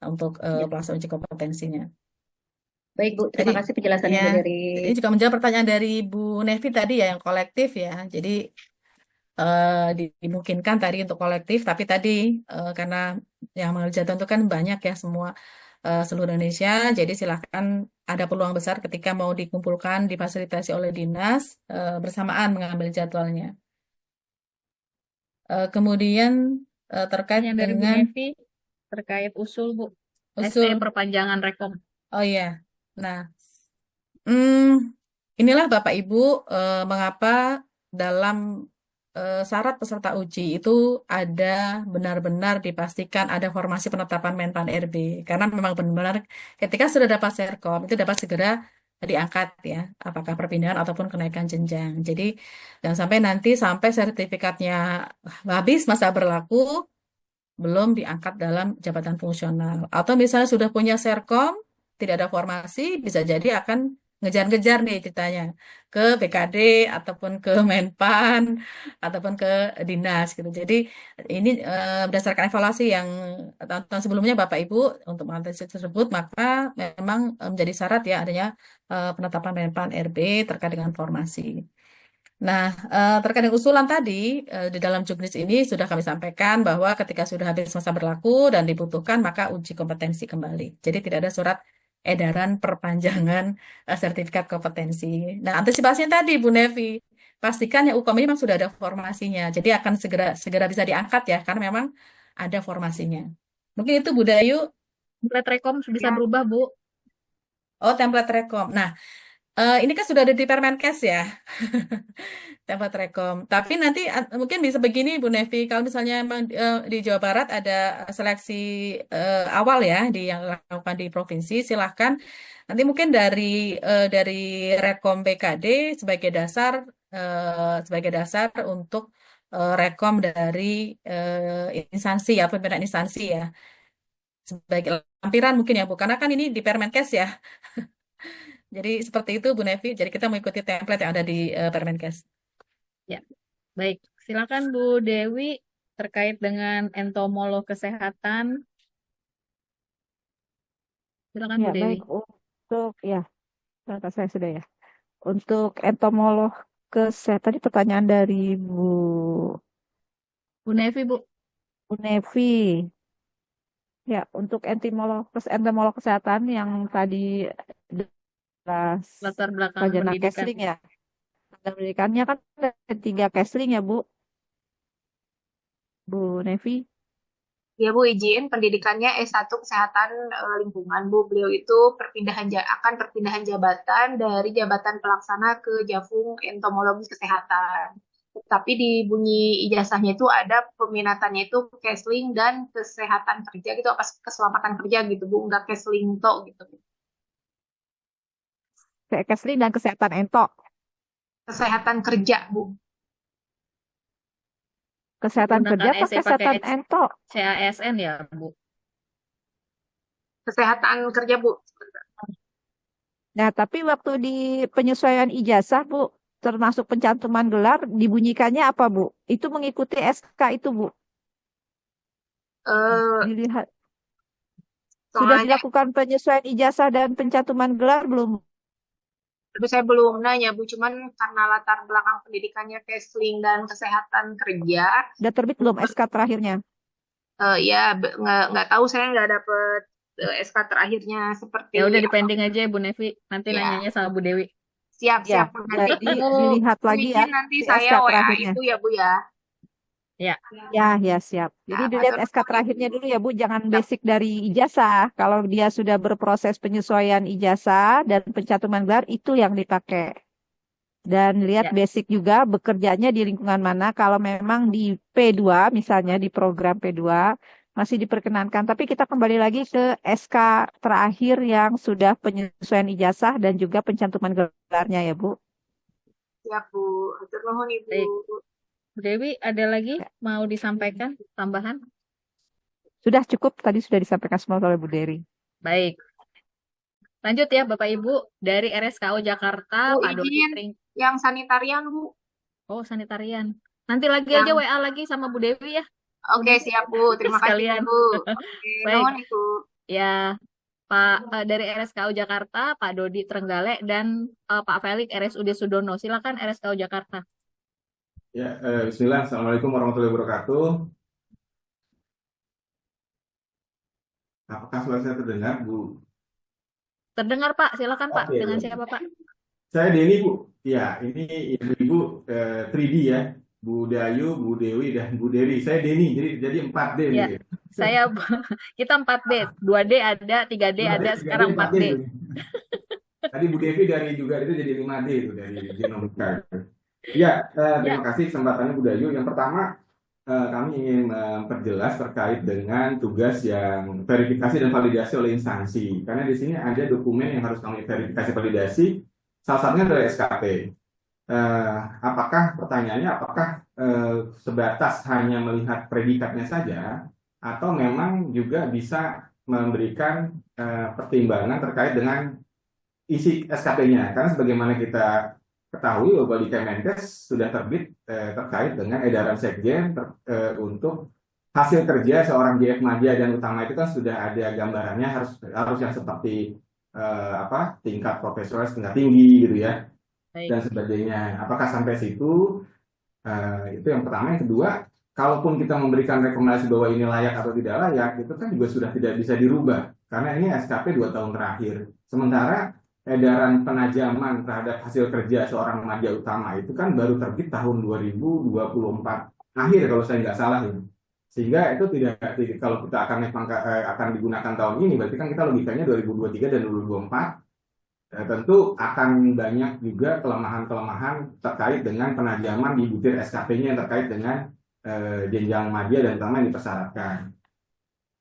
S4: untuk pelaksanaan uji kompetensinya.
S14: Baik Bu, terima kasih penjelasannya Bu
S4: Ya,
S14: dari
S4: ini juga menjawab pertanyaan dari Bu Nevi tadi ya yang kolektif ya. Jadi dimungkinkan tadi untuk kolektif, tapi tadi karena yang mengambil jadwal itu kan banyak ya semua seluruh Indonesia. Jadi silakan ada peluang besar ketika mau dikumpulkan difasilitasi oleh dinas bersamaan mengambil jadwalnya. Kemudian terkait
S1: Yang dari Bu
S4: dengan
S1: Nevi terkait usul Bu,
S4: usul
S1: perpanjangan rekom.
S4: Oh iya. Nah, inilah Bapak Ibu mengapa dalam syarat peserta uji itu ada benar-benar dipastikan ada formasi penetapan Menpan RB karena memang benar-benar ketika sudah dapat Serkom itu dapat segera diangkat ya apakah perpindahan ataupun kenaikan jenjang. Jadi jangan sampai nanti sampai sertifikatnya habis masa berlaku belum diangkat dalam jabatan fungsional atau misalnya sudah punya Serkom tidak ada formasi bisa jadi akan ngejar-ngejar nih ceritanya ke BKD ataupun ke Menpan ataupun ke dinas gitu. Jadi ini berdasarkan evaluasi yang tahun-tahun sebelumnya Bapak Ibu untuk mengatasi tersebut, maka memang menjadi syarat ya adanya penetapan Menpan RB terkait dengan formasi. Nah, terkait dengan usulan tadi, di dalam juknis ini sudah kami sampaikan bahwa ketika sudah habis masa berlaku dan dibutuhkan, maka uji kompetensi kembali. Jadi tidak ada surat edaran perpanjangan sertifikat kompetensi. Nah, antisipasinya tadi, Bu Nevi, pastikan ya UKOM ini memang sudah ada formasinya. Jadi akan segera bisa diangkat ya, karena memang ada formasinya. Mungkin itu Bu Dayu.
S1: Template rekom bisa berubah, Bu.
S4: Oh, template rekom. Nah, ini kan sudah ada di Permenkes ya, template rekom. Tapi nanti mungkin bisa begini Bu Nevi, kalau misalnya memang di Jawa Barat ada seleksi awal ya yang dilakukan di provinsi, silahkan nanti mungkin dari rekom BKD sebagai dasar untuk rekom dari instansi ya, pimpinan instansi ya, sebagai lampiran mungkin ya Bu, karena kan ini di Permenkes ya. Jadi seperti itu Bu Nevi. Jadi kita mengikuti template yang ada di Permenkes.
S1: Ya, baik. Silakan Bu Dewi terkait dengan entomolog kesehatan. Silakan Bu
S6: Ya,
S1: Dewi.
S6: baik. Untuk data saya sudah ya. Untuk entomolog kesehatan, tadi pertanyaan dari
S1: Bu Nevi, Bu.
S6: Bu Nevi. Ya, untuk entomolog kesehatan yang tadi
S1: Latar belakang
S6: sarjana
S1: pendidikan.
S6: Kesling ya. Latar pendidikannya kan ada 3 Kesling ya, Bu Nevi.
S13: Ya Bu, izin pendidikannya S1 Kesehatan Lingkungan Bu. Beliau itu akan perpindahan jabatan dari jabatan pelaksana ke Jafung Entomologi Kesehatan. Tapi di bunyi ijazahnya itu ada peminatannya itu Kesling dan kesehatan kerja gitu, apa keselamatan kerja gitu Bu, enggak Kesling to gitu.
S6: Kesling dan kesehatan ento.
S13: Kesehatan kerja Bu.
S6: Kesehatan kerja
S1: Menggunakan
S6: apa
S1: essay
S6: kesehatan
S1: pakai
S6: ento?
S1: CASN ya, Bu.
S13: Kesehatan kerja Bu.
S6: Nah, tapi waktu di penyesuaian ijazah, Bu, termasuk pencantuman gelar, dibunyikannya apa, Bu? Itu mengikuti SK itu, Bu? Dilihat. Sudah
S13: Soalnya
S6: dilakukan penyesuaian ijazah dan pencantuman gelar belum?
S13: tapi saya belum nanya Bu, cuman karena latar belakang pendidikannya Kesling dan kesehatan kerja.
S6: Udah terbit belum SK terakhirnya?
S13: Ya nggak tahu, saya nggak dapet SK terakhirnya seperti
S1: Ya udah dipending aja Bu Nevi. Nanti
S13: Ya.
S1: nanyanya sama Bu Dewi.
S13: siap
S6: Ya,
S13: nanti
S6: jadi dilihat lagi ya
S13: nanti
S6: di
S13: saya
S6: SK
S13: WA
S6: terakhirnya.
S13: itu ya Bu ya.
S1: Ya.
S6: Ya, siap. Jadi
S13: Ya,
S6: dilihat
S13: matur
S6: SK terakhirnya dulu ya, Bu. Jangan basic dari ijazah. Kalau dia sudah berproses penyesuaian ijazah dan pencantuman gelar, itu yang dipakai. Dan lihat
S1: Ya.
S6: basic juga bekerjanya di lingkungan mana. Kalau memang di P2, misalnya di program P2, masih diperkenankan. Tapi kita kembali lagi ke SK terakhir yang sudah penyesuaian ijazah dan juga pencantuman gelarnya ya, Bu.
S13: Siap Bu, atur nuhun Ibu.
S1: Baik. Bu Dewi, ada lagi mau disampaikan tambahan?
S6: Sudah cukup, tadi sudah disampaikan semua oleh Bu Dery.
S1: Baik. Lanjut ya Bapak Ibu, dari RSKO Jakarta,
S13: Bu,
S1: Pak Dodi
S13: izin yang sanitarian Bu.
S1: Oh, sanitarian. Nanti lagi
S13: Yang-
S1: aja WA lagi sama Bu Dewi ya.
S13: Oke, siap Bu. Terima kasih
S1: Sekalian.
S13: Bu. Oke,
S1: Baik.
S13: nuhun Ibu.
S1: Ya, Pak dari RSKO Jakarta, Pak Dodi Trenggalek dan Pak Felix RSUD Sudono. Silakan RSKO Jakarta.
S15: Ya, Bismillah. Assalamualaikum warahmatullahi wabarakatuh. Apakah suara saya terdengar, Bu?
S1: Terdengar Pak, silakan Pak.
S15: Oke,
S1: Dengan
S15: baik.
S1: siapa Pak?
S15: Saya Denny, Bu. Ya, ini ibu-ibu 3D ya. Bu Dayu, Bu Dewi, dan Bu Dery. Saya Denny, jadi 4D
S1: Ya,
S15: nih.
S1: saya kita 4D, 2D ada, 3D ada, sekarang 4D.
S15: Tadi Bu Devi juga itu jadi 5D itu dari genomika. Ya, terima kasih kesempatannya Bu Dayu. Yang pertama, kami ingin memperjelas terkait dengan tugas yang verifikasi dan validasi oleh instansi. Karena di sini ada dokumen yang harus kami verifikasi validasi, salah satunya dari SKP. Pertanyaannya apakah sebatas hanya melihat predikatnya saja, atau memang juga bisa memberikan pertimbangan terkait dengan isi SKP-nya. Karena sebagaimana kita ketahui bahwa di Kemenkes sudah terbit terkait dengan edaran Sekjen untuk hasil kerja seorang JF Madya dan Utama itu kan sudah ada gambarannya, harus yang seperti tingkat profesional tingkat tinggi gitu ya, dan sebagainya. Apakah sampai situ? Itu yang pertama. Yang kedua, kalaupun kita memberikan rekomendasi bahwa ini layak atau tidak layak, itu kan juga sudah tidak bisa dirubah karena ini SKP 2 tahun terakhir. Sementara edaran penajaman terhadap hasil kerja seorang madya utama itu kan baru terbit tahun 2024 akhir kalau saya nggak salah ini. Sehingga itu tidak, kalau kita akan digunakan tahun ini, berarti kan kita logikanya 2023 dan 2024 tentu akan banyak juga kelemahan-kelemahan terkait dengan penajaman di butir SKP-nya yang terkait dengan jenjang madya dan utama yang dipersyaratkan.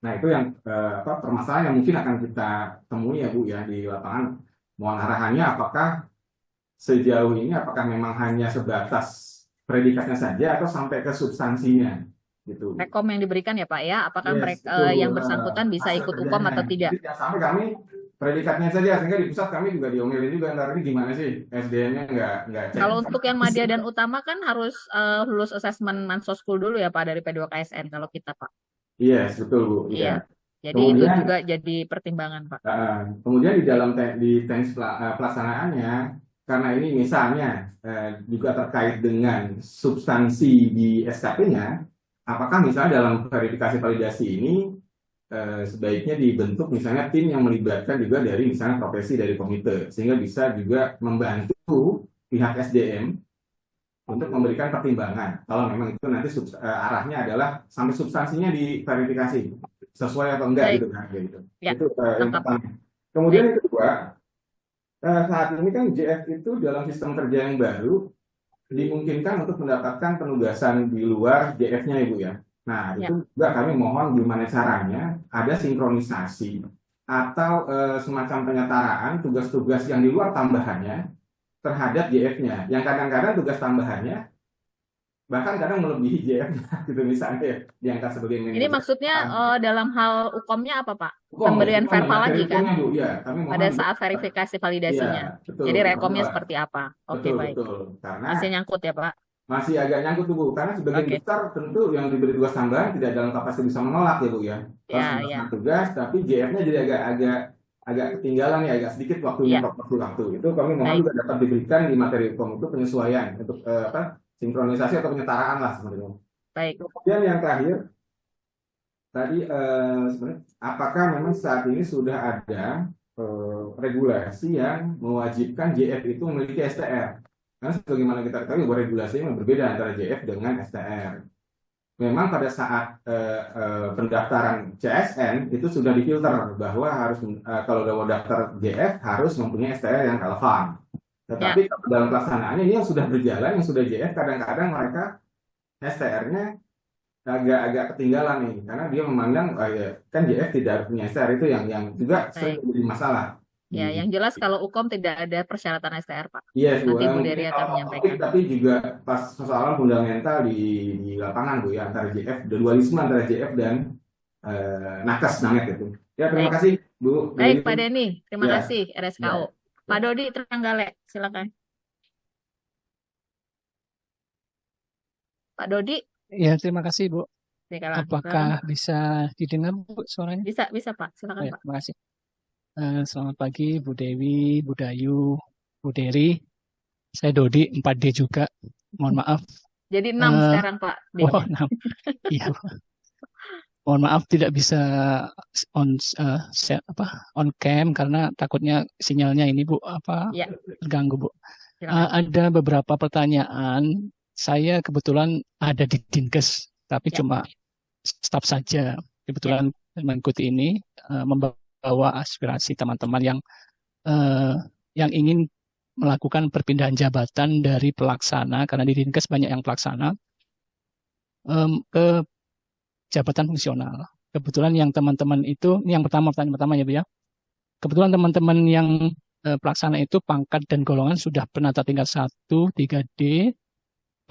S15: Nah itu yang permasalahan yang mungkin akan kita temui ya Bu ya di lapangan. Mohon arahannya apakah sejauh ini apakah memang hanya sebatas predikatnya saja atau sampai ke substansinya gitu.
S1: Rekom yang diberikan ya Pak ya, apakah mereka yang bersangkutan bisa ikut UKOM atau tidak?
S15: Jadi, sampai kami predikatnya saja, sehingga di pusat kami juga diomelin juga ntar ini gimana sih SDM-nya nggak cek.
S1: Kalau untuk yang madya dan utama kan harus lulus asesmen Mansoskul dulu ya Pak dari P2KSN kalau kita Pak.
S15: Yes, betul Bu.
S1: Iya. Jadi
S15: kemudian,
S1: itu juga jadi pertimbangan Pak.
S15: Kemudian di dalam teknis pelaksanaannya, karena ini misalnya juga terkait dengan substansi di SKP-nya, apakah misalnya dalam verifikasi validasi ini sebaiknya dibentuk misalnya tim yang melibatkan juga dari misalnya profesi dari komite, sehingga bisa juga membantu pihak SDM untuk memberikan pertimbangan kalau memang itu nanti arahnya adalah sampai substansinya diverifikasi sesuai atau enggak gitu kan gitu.
S1: Ya,
S15: itu yang pertama. Kemudian yang kedua, saat ini kan JF itu dalam sistem kerja yang baru dimungkinkan untuk mendapatkan penugasan di luar JF-nya Ibu ya. Nah itu juga kami mohon gimana caranya ada sinkronisasi atau semacam penyetaraan tugas-tugas yang di luar tambahannya terhadap JF-nya, yang kadang-kadang tugas tambahannya bahkan kadang melebihi JF-nya gitu misalnya diangkat sebagai manajer.
S1: Ini maksudnya dalam hal UKOM-nya apa Pak? Pemberian verbal lagi kan?
S15: Ya,
S1: pada saat verifikasi validasinya.
S15: Ya, betul,
S1: jadi rekomnya seperti apa? Oke, baik.
S15: Betul. Karena
S1: masih nyangkut ya Pak?
S15: Masih agak nyangkut tuh Bu, karena sebagian besar tentu yang diberi tugas tambahan tidak dalam kapasitas bisa menolak ya Bu ya. Pas tugas tapi JF-nya jadi agak ketinggalan ya, agak sedikit waktunya waktu. Itu kami mohon juga dapat diberikan di materi UKOM itu penyesuaian untuk sinkronisasi atau penyetaraan lah sebenarnya.
S1: Baik.
S15: Kemudian yang terakhir tadi sebenarnya apakah memang saat ini sudah ada regulasi yang mewajibkan JF itu memiliki STR? Karena sebagaimana kita ketahui bahwa regulasi yang berbeda antara JF dengan STR. Memang pada saat pendaftaran CSN itu sudah difilter bahwa harus kalau mau daftar JF harus mempunyai STR yang relevan. Tetapi dalam pelaksanaannya ini yang sudah berjalan, yang sudah JF, kadang-kadang mereka STR-nya agak ketinggalan nih, karena dia memandang kan JF tidak punya STR, itu yang juga sering menjadi masalah.
S1: Ya, yang jelas kalau UKOM tidak ada persyaratan STR Pak.
S15: Iya,
S1: nanti Bu Dery akan menyampaikan.
S15: Tapi juga pas persoalan fundamental di lapangan Bu ya, antara JF, dualisme antara JF dan nakes banget itu. Ya, terima kasih Bu.
S1: Baik Pak Denny, terima kasih RSKO. Pak Dodi Trenggalek, silakan. Pak Dodi.
S16: Ya, terima kasih Bu. Apakah
S1: silakan.
S16: Bisa didengar Bu suaranya?
S1: Bisa Pak, silakan Pak.
S16: Terima kasih. Selamat pagi Bu Dewi, Bu Dayu, Bu Dery. Saya Dodi, 4D juga. Mohon maaf.
S1: Jadi 6 sekarang Pak.
S16: Oh, 6. Iya. Mohon maaf tidak bisa on cam karena takutnya sinyalnya ini Bu terganggu Bu. Ada beberapa pertanyaan. Saya kebetulan ada di Dinkes, tapi cuma staf saja. Kebetulan mengikuti ini membawa aspirasi teman-teman yang ingin melakukan perpindahan jabatan dari pelaksana, karena di Dinkes banyak yang pelaksana, ke jabatan fungsional. Kebetulan yang teman-teman itu, ini yang pertanyaan pertama ya Bu ya. Kebetulan teman-teman yang pelaksana itu pangkat dan golongan sudah penata tingkat 1, 3D,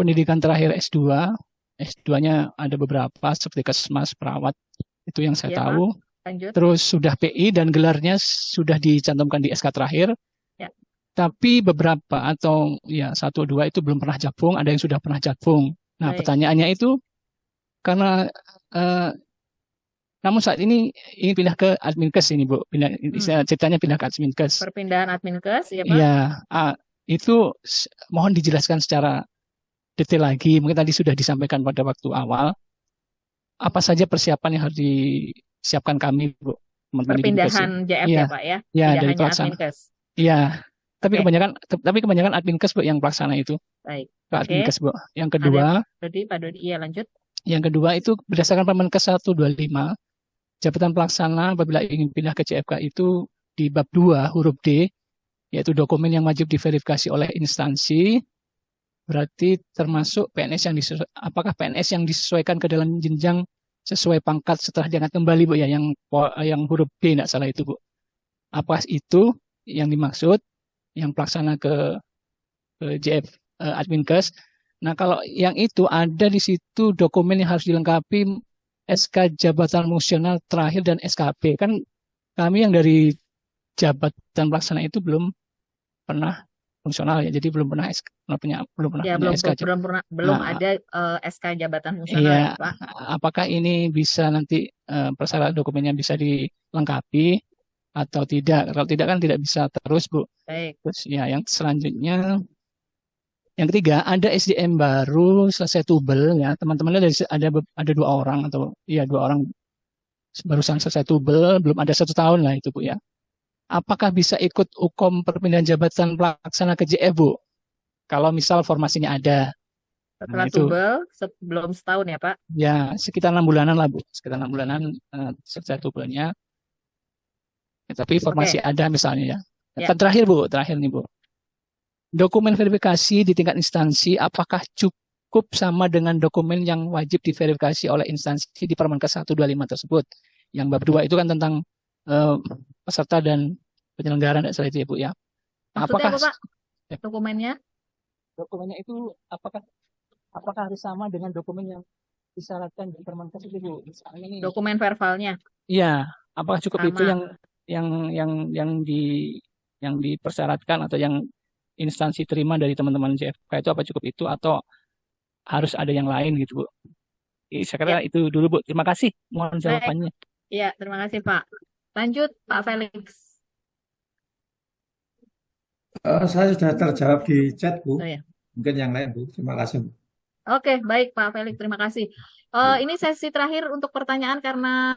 S16: pendidikan terakhir S2, S2-nya ada beberapa seperti kesmas, perawat, itu yang saya tahu.
S1: Lanjut.
S16: Terus sudah PI dan gelarnya sudah dicantumkan di SK terakhir. Tapi beberapa atau ya 1-2 itu belum pernah jabung, ada yang sudah pernah jabung. Nah,
S1: Baik.
S16: pertanyaannya itu karena namun saat ini ingin pindah ke Adminkes ini Bu, ceritanya pindah ke Adminkes.
S1: Perpindahan Adminkes, ya Pak?
S16: Iya, itu mohon dijelaskan secara detail lagi. Mungkin tadi sudah disampaikan pada waktu awal. Apa saja persiapan yang harus disiapkan kami, Bu? Teman-teman di Adminkes
S1: Perpindahan JF
S16: Iya,
S1: ya Pak ya?
S16: iya
S1: Tidak
S16: dari
S1: hanya
S16: pelaksana.
S1: Adminkes.
S16: Iya, tapi
S1: Oke.
S16: kebanyakan Adminkes Bu yang pelaksana itu
S1: Baik.
S16: ke
S1: Oke.
S16: Adminkes Bu. Yang
S1: Ada
S16: kedua,
S1: Pak Dodi, iya lanjut.
S16: Yang kedua itu berdasarkan Permenkes 125, jabatan pelaksana apabila ingin pindah ke CFK itu di bab 2 huruf D, yaitu dokumen yang wajib diverifikasi oleh instansi, berarti termasuk PNS apakah PNS yang disesuaikan ke dalam jenjang sesuai pangkat setelah diangkat kembali Bu ya, yang huruf D tidak salah itu Bu. Apa itu yang dimaksud yang pelaksana ke JF Adminkes? Nah, kalau yang itu ada di situ dokumen yang harus dilengkapi SK jabatan fungsional terakhir dan SKP. Kan kami yang dari jabatan pelaksana itu belum pernah fungsional ya, jadi belum pernah
S1: Ya,
S16: punya SK.
S1: belum ada SK jabatan fungsional
S16: Iya,
S1: ya Pak.
S16: apakah ini bisa nanti persyaratan dokumennya bisa dilengkapi atau tidak? Kalau tidak kan tidak bisa terus Bu.
S1: Baik.
S16: Terus ya yang selanjutnya. Yang ketiga, ada SDM baru selesai tubel ya. Teman-temannya ada 2 orang atau ya 2 orang barusan selesai tubel, belum ada 1 tahun lah itu Bu ya. Apakah bisa ikut UKOM perpindahan jabatan pelaksana ke JF Bu? Kalau misal formasinya ada.
S1: Setelah
S16: itu
S1: tubel sebelum setahun ya Pak?
S16: ya sekitar 6 bulanan lah Bu. Sekitar 6 bulanan selesai tubelnya. Ya, tapi formasi ada misalnya ya.
S1: Ya.
S16: Terakhir nih Bu. Dokumen verifikasi di tingkat instansi apakah cukup sama dengan dokumen yang wajib diverifikasi oleh instansi di Permenkes 125 tersebut? Yang bab 2 itu kan tentang peserta dan penyelenggara tidak salah itu ya Bu ya.
S1: Maksudnya
S16: Apakah
S1: apa Pak? Dokumennya?
S16: Dokumennya itu apakah harus sama dengan dokumen yang disyaratkan di Permenkes itu Bu? Misalnya ini.
S1: Dokumen verbalnya?
S16: Iya, apakah cukup
S1: sama.
S16: itu yang dipersyaratkan atau yang instansi terima dari teman-teman JFK itu apa cukup itu atau harus ada yang lain gitu Bu? Saya kira itu dulu Bu. Terima kasih. Mohon jawabannya.
S1: Iya, terima kasih Pak. Lanjut Pak Felix.
S17: Saya sudah terjawab di chat Bu.
S1: Oh, ya.
S17: Mungkin yang lain Bu. Terima kasih Bu.
S1: Oke, baik Pak Felix, terima kasih. Ini sesi terakhir untuk pertanyaan karena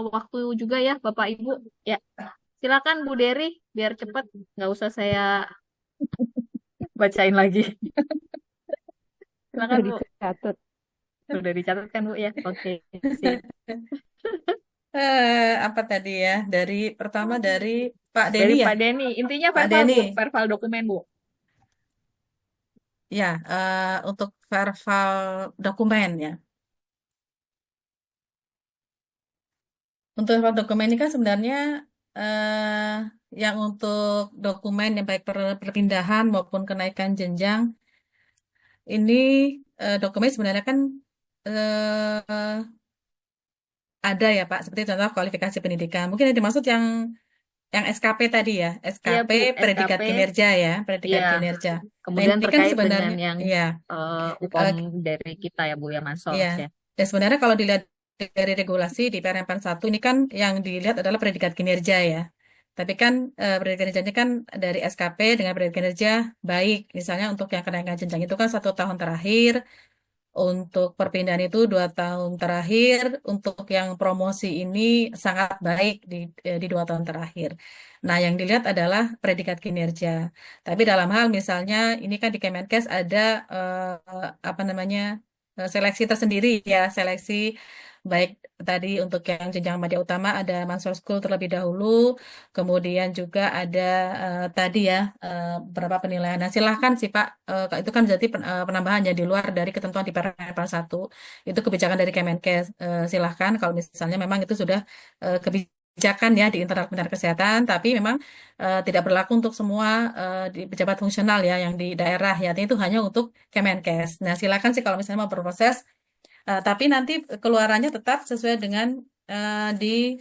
S1: waktu juga ya Bapak Ibu. Ya, silakan Bu Dery, biar cepat, nggak usah saya bacain lagi. Silakan Bu.
S6: Dicatat.
S1: Sudah dicatat kan Bu ya? Oke. Sip.
S4: Apa tadi ya? Pertama dari Pak
S1: Dari
S4: Denny ya?
S1: Pak Denny, intinya
S4: Pak
S1: verbal Bu,
S4: Denny.
S1: verbal dokumen Bu.
S4: Ya, untuk verbal dokumen ya. Untuk verbal dokumen ini kan sebenarnya yang untuk dokumen yang baik perpindahan maupun kenaikan jenjang ini dokumen sebenarnya kan ada ya Pak, seperti contoh kualifikasi pendidikan. Mungkin yang dimaksud yang SKP tadi ya, SKP
S1: Iya, Bu,
S4: predikat
S1: SKP.
S4: kinerja ya, predikat
S1: Iya.
S4: kinerja.
S1: Kemudian
S4: Nah, ini kan
S1: terkait
S4: sebenarnya
S1: dengan yang
S4: ya,
S1: UKOM dari kita ya Bu ya, Mansos
S4: iya.
S1: ya.
S4: Dan sebenarnya kalau dilihat dari regulasi di Permen 1 ini kan yang dilihat adalah predikat kinerja ya. Tapi kan predikat kinerjanya kan dari SKP dengan predikat kinerja baik. Misalnya untuk yang kenaikan jenjang itu kan 1 tahun terakhir. Untuk perpindahan itu 2 tahun terakhir. Untuk yang promosi ini sangat baik di 2 tahun terakhir. Nah, yang dilihat adalah predikat kinerja. Tapi dalam hal misalnya ini kan di Kemenkes ada seleksi tersendiri ya, seleksi baik tadi untuk yang jenjang media utama ada Mansur School terlebih dahulu, kemudian juga ada tadi ya beberapa penilaian. Nah, silahkan sih Pak, itu kan berarti penambahannya di luar dari ketentuan di Permen 1. Itu kebijakan dari Kemenkes. Silahkan kalau misalnya memang itu sudah kebijakan ya di internal Kementerian Kesehatan, tapi memang tidak berlaku untuk semua di pejabat fungsional ya yang di daerah ya. Itu hanya untuk Kemenkes. Nah, silakan sih kalau misalnya mau berproses, tapi nanti keluarannya tetap sesuai dengan di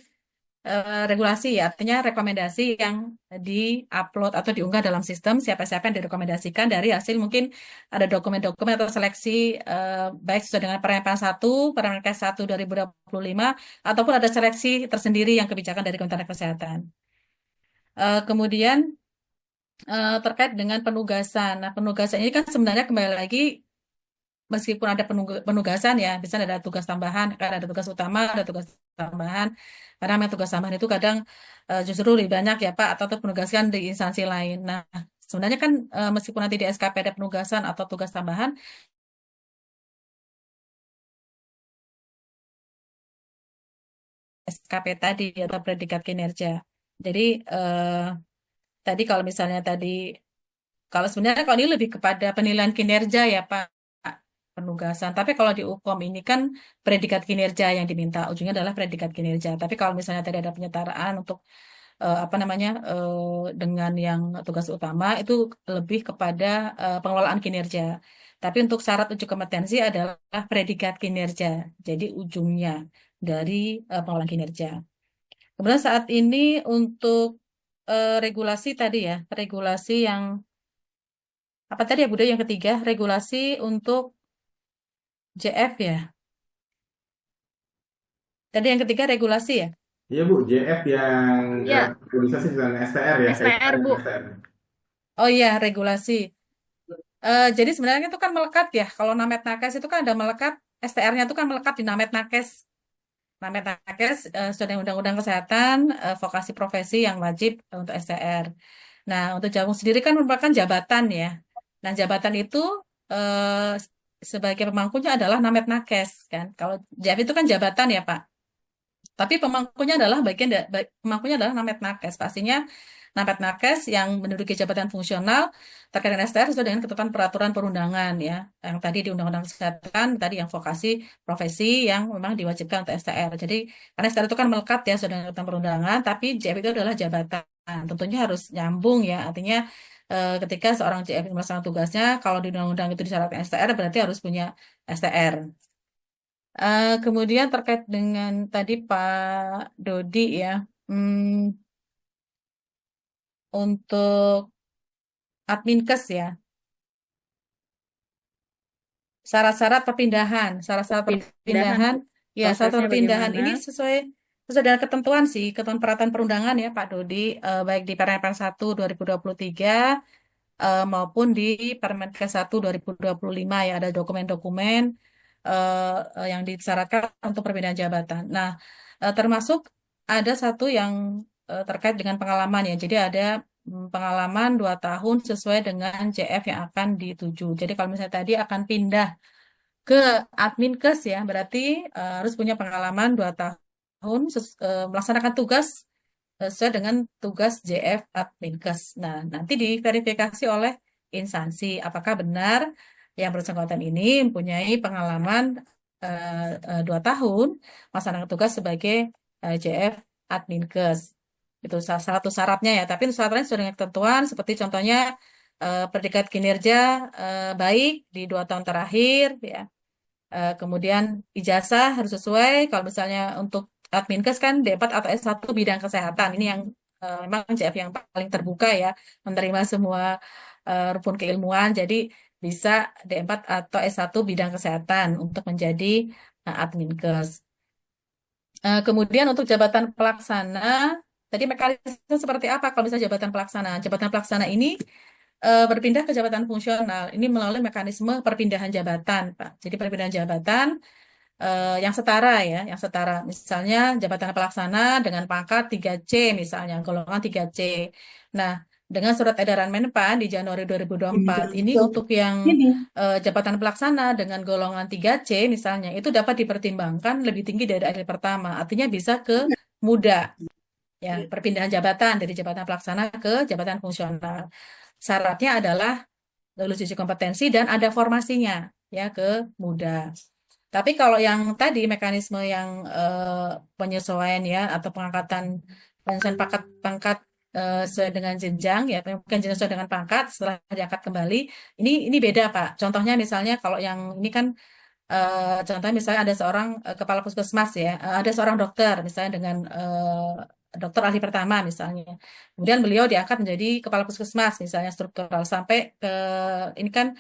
S4: regulasi ya, artinya rekomendasi yang di-upload atau diunggah dalam sistem siapa-siapa yang direkomendasikan dari hasil mungkin ada dokumen-dokumen atau seleksi baik sesuai dengan Permenkes 1, Permenkes 1 2025 ataupun ada seleksi tersendiri yang kebijakan dari Kementerian Kesehatan. Kemudian terkait dengan penugasan. Nah, penugasan ini kan sebenarnya kembali lagi meskipun ada penugasan ya, misalnya ada tugas tambahan, kan ada tugas utama, ada tugas tambahan. Karena memang tugas tambahan itu kadang justru lebih banyak ya Pak, atau penugasan di instansi lain. Nah, sebenarnya kan meskipun nanti di SKP ada penugasan atau tugas tambahan, SKP tadi atau predikat kinerja. Jadi tadi kalau misalnya kalau sebenarnya kalau ini lebih kepada penilaian kinerja ya Pak, penugasan. Tapi kalau di UKOM ini kan predikat kinerja yang diminta, ujungnya adalah predikat kinerja. Tapi kalau misalnya tadi ada penyetaraan untuk dengan yang tugas utama itu lebih kepada pengelolaan kinerja. Tapi untuk syarat uji kompetensi adalah predikat kinerja. Jadi ujungnya dari pengelolaan kinerja. Kemudian saat ini untuk regulasi tadi ya, regulasi yang apa tadi ya Budi, yang ketiga, regulasi untuk JF ya. Tadi yang ketiga regulasi ya.
S15: Iya Bu, JF yang
S1: Ya,
S15: regulasi dengan STR ya.
S1: STR Bu.
S4: Oh iya, regulasi. Jadi sebenarnya itu kan melekat ya. Kalau Namet Nakes itu kan ada melekat, STR-nya itu kan melekat di Namet Nakes. Namet Nakes sesuai dengan Undang-Undang Kesehatan, vokasi profesi yang wajib untuk STR. Nah, untuk Jagung sendiri kan merupakan jabatan ya. Nah, jabatan itu sebagai pemangkunya adalah Namet Nakes kan. Kalau JF itu kan jabatan ya Pak. Tapi pemangkunya adalah pemangkunya adalah Namet Nakes. Pastinya Namet Nakes yang menduduki jabatan fungsional terkait dengan STR sesuai dengan ketentuan peraturan perundangan ya. Yang tadi di Undang-Undang Kesehatan, tadi yang vokasi profesi yang memang diwajibkan untuk STR. Jadi karena STR itu kan melekat ya sesuai dengan ketentuan perundangan, tapi JF itu adalah jabatan. Tentunya harus nyambung ya. Artinya ketika seorang JF melaksanakan tugasnya, kalau di undang-undang itu disyaratkan STR, berarti harus punya STR. Kemudian terkait dengan tadi Pak Dodi ya, untuk Adminkes ya, syarat-syarat perpindahan, ya syarat
S1: Prosesnya
S4: perpindahan
S1: bagaimana?
S4: ini sesuai dengan ketentuan sih, ketentuan peraturan perundangan ya Pak Dodi, baik di Permenkes 1 2023 maupun di Permenkes 1 2025 ya, ada dokumen-dokumen yang disyaratkan untuk perpindahan jabatan. Nah, termasuk ada satu yang terkait dengan pengalaman ya. Jadi ada pengalaman 2 tahun sesuai dengan JF yang akan dituju. Jadi kalau misalnya tadi akan pindah ke Adminkes ya, berarti harus punya pengalaman 2 tahun melaksanakan tugas sesuai dengan tugas JF Adminkes. Nah, nanti diverifikasi oleh instansi apakah benar yang bersangkutan ini mempunyai pengalaman 2 tahun melaksanakan tugas sebagai JF Adminkes. Itu salah satu syaratnya ya. Tapi syaratnya sudah dengan ketentuan seperti contohnya predikat kinerja baik di 2 tahun terakhir ya. Kemudian ijazah harus sesuai. Kalau misalnya untuk Adminkes kan D4 atau S1 bidang kesehatan. Ini yang memang JF yang paling terbuka ya, menerima semua rumpun keilmuan. Jadi bisa D4 atau S1 bidang kesehatan untuk menjadi Adminkes. Kemudian untuk jabatan pelaksana, tadi mekanisme seperti apa kalau misalnya jabatan pelaksana? Jabatan pelaksana ini berpindah ke jabatan fungsional. Ini melalui mekanisme perpindahan jabatan, Pak. Jadi perpindahan jabatan yang setara ya, yang setara. Misalnya jabatan pelaksana dengan pangkat 3C misalnya, golongan 3C. Nah, dengan surat edaran Menpan di Januari 2024 ini untuk yang jabatan pelaksana dengan golongan 3C misalnya itu dapat dipertimbangkan lebih tinggi dari akhir pertama. Artinya bisa ke muda. Ya, perpindahan jabatan dari jabatan pelaksana ke jabatan fungsional. Syaratnya adalah lulus uji kompetensi dan ada formasinya ya ke muda. Tapi kalau yang tadi mekanisme yang penyesuaian ya atau penyesuaian pangkat sesuai dengan jenjang ya, bukan jenjang sesuai dengan pangkat setelah diangkat kembali, ini beda Pak. Contohnya misalnya kalau yang ini kan Contohnya misalnya ada seorang kepala puskesmas ya, ada seorang dokter misalnya dengan dokter ahli pertama misalnya. Kemudian beliau diangkat menjadi kepala puskesmas misalnya struktural sampai ke ini kan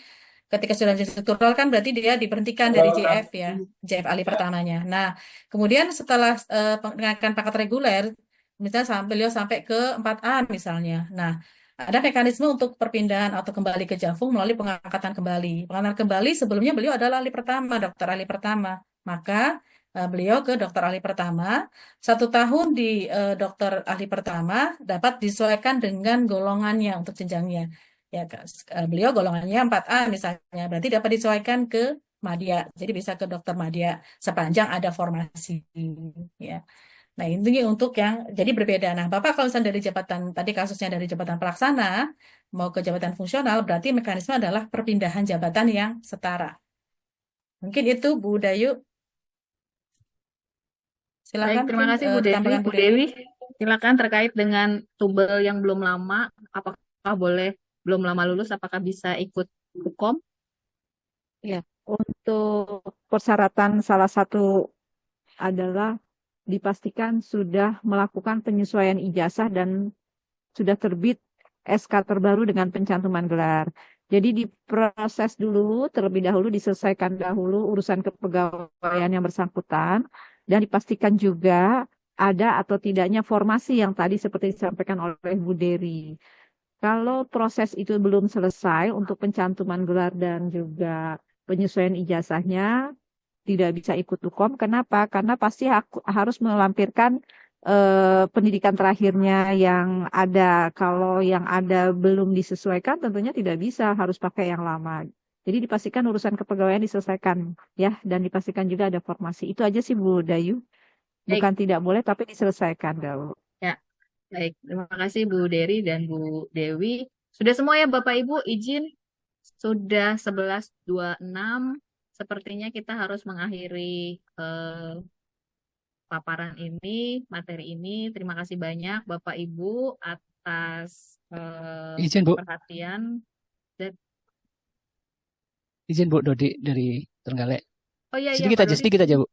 S4: ketika sudah jadi struktural kan berarti dia diberhentikan dari JF ya, JF ahli pertamanya. Nah, kemudian setelah kenaikan pangkat reguler misalnya beliau sampai ke 4A misalnya. Nah, ada mekanisme untuk perpindahan atau kembali ke Jafung melalui pengangkatan kembali. Pengangkatan kembali sebelumnya beliau adalah ahli pertama, dokter ahli pertama. Maka beliau ke dokter ahli pertama, 1 tahun di dokter ahli pertama dapat disesuaikan dengan golongannya untuk jenjangnya. Ya, beliau golongannya 4A misalnya, berarti dapat disesuaikan ke Madya. Jadi bisa ke dokter Madya sepanjang ada formasi. Ya. Nah, ini untuk yang jadi berbeda. Nah, Bapak kalau misalnya dari jabatan, tadi kasusnya dari jabatan pelaksana, mau ke jabatan fungsional, berarti mekanisme adalah perpindahan jabatan yang setara. Mungkin itu Bu Dayu. Silakan.
S1: Baik, terima kasih Bu Devi.
S4: tambahkan
S1: Bu Dewi, silakan terkait dengan tubel yang belum lama, apakah boleh belum lama lulus, apakah bisa ikut hukum?
S6: Ya, untuk persyaratan salah satu adalah dipastikan sudah melakukan penyesuaian ijazah dan sudah terbit SK terbaru dengan pencantuman gelar. Jadi diproses dulu, terlebih dahulu diselesaikan dahulu urusan kepegawaian yang bersangkutan dan dipastikan juga ada atau tidaknya formasi yang tadi seperti disampaikan oleh Bu Dery. Kalau proses itu belum selesai untuk pencantuman gelar dan juga penyesuaian ijazahnya, tidak bisa ikut hukum. Kenapa? Karena pasti harus melampirkan pendidikan terakhirnya yang ada. Kalau yang ada belum disesuaikan, tentunya tidak bisa, harus pakai yang lama. Jadi dipastikan urusan kepegawaian diselesaikan, ya, dan dipastikan juga ada formasi. Itu aja sih Bu Dayu. Bukan tidak boleh, tapi diselesaikan dulu.
S1: Ya, baik. Terima kasih Bu Dery dan Bu Dewi. Sudah semua ya Bapak Ibu, izin. Sudah 11.26. Sepertinya kita harus mengakhiri paparan ini, materi ini. Terima kasih banyak Bapak Ibu atas
S16: Izin Bu,
S1: perhatian.
S16: izin Bu Dodi dari Trenggalek.
S1: Oh iya,
S16: Sedikit
S1: Pak
S16: aja,
S1: Dodi.
S16: sedikit aja Bu.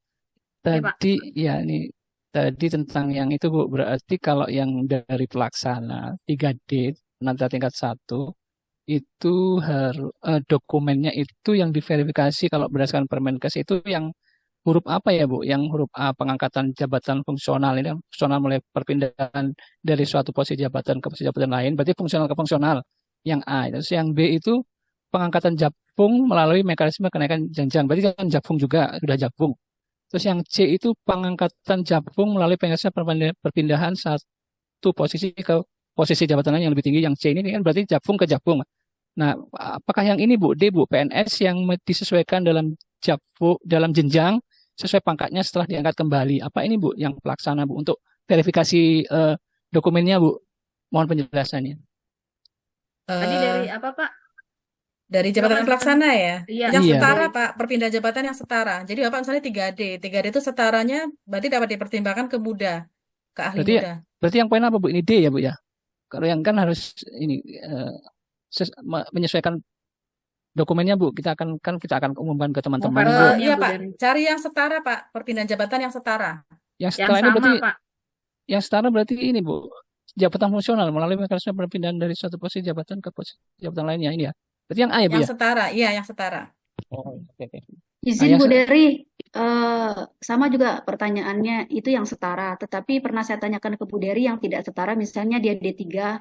S1: Iya, Pak.
S16: Tadi ya ini tadi tentang yang itu Bu, berarti kalau yang dari pelaksana 3D penata tingkat 1 itu harus dokumennya itu yang diverifikasi kalau berdasarkan Permenkes itu yang huruf apa ya Bu? Yang huruf A pengangkatan jabatan fungsional ini fungsional mulai perpindahan dari suatu posisi jabatan ke posisi jabatan lain, berarti fungsional ke fungsional. Yang A, terus yang B itu pengangkatan jabung melalui mekanisme kenaikan jenjang, berarti kan jabung juga sudah jabung. Terus yang C itu pengangkatan jabung melalui mekanisme perpindahan satu posisi ke posisi jabatan lain yang lebih tinggi. Yang C ini kan berarti jabung ke jabung. Nah, apakah yang ini Bu, D Bu, PNS yang disesuaikan dalam dalam jenjang sesuai pangkatnya setelah diangkat kembali. Apa ini Bu yang pelaksana Bu untuk verifikasi dokumennya Bu? Mohon penjelasannya.
S1: Tadi dari apa Pak?
S4: Dari jabatan pelaksana ya?
S1: Iya.
S4: Yang
S16: Iya.
S4: setara Pak, perpindahan jabatan yang setara. Jadi Bapak misalnya 3D. 3D itu setaranya berarti dapat dipertimbangkan ke muda, ke ahli
S16: Berarti,
S4: muda.
S16: berarti yang poin apa Bu? Ini D ya Bu ya? Kalau yang kan harus ini menyesuaikan dokumennya Bu. Kita akan umumkan ke teman-teman Bu.
S4: Iya Pak, cari yang setara Pak, perpindahan jabatan yang setara.
S16: Yang setara ini
S1: sama,
S16: berarti
S1: Pak.
S16: yang setara berarti ini Bu, jabatan fungsional melalui mekanisme perpindahan dari suatu posisi jabatan ke posisi jabatan lainnya ini ya. Berarti yang A ya Bu
S4: Yang
S16: ya?
S4: setara, iya yang setara.
S16: Oh, oke.
S14: Izin Bu Dery, sama juga pertanyaannya itu yang setara, tetapi pernah saya tanyakan ke Bu Dery yang tidak setara, misalnya dia D3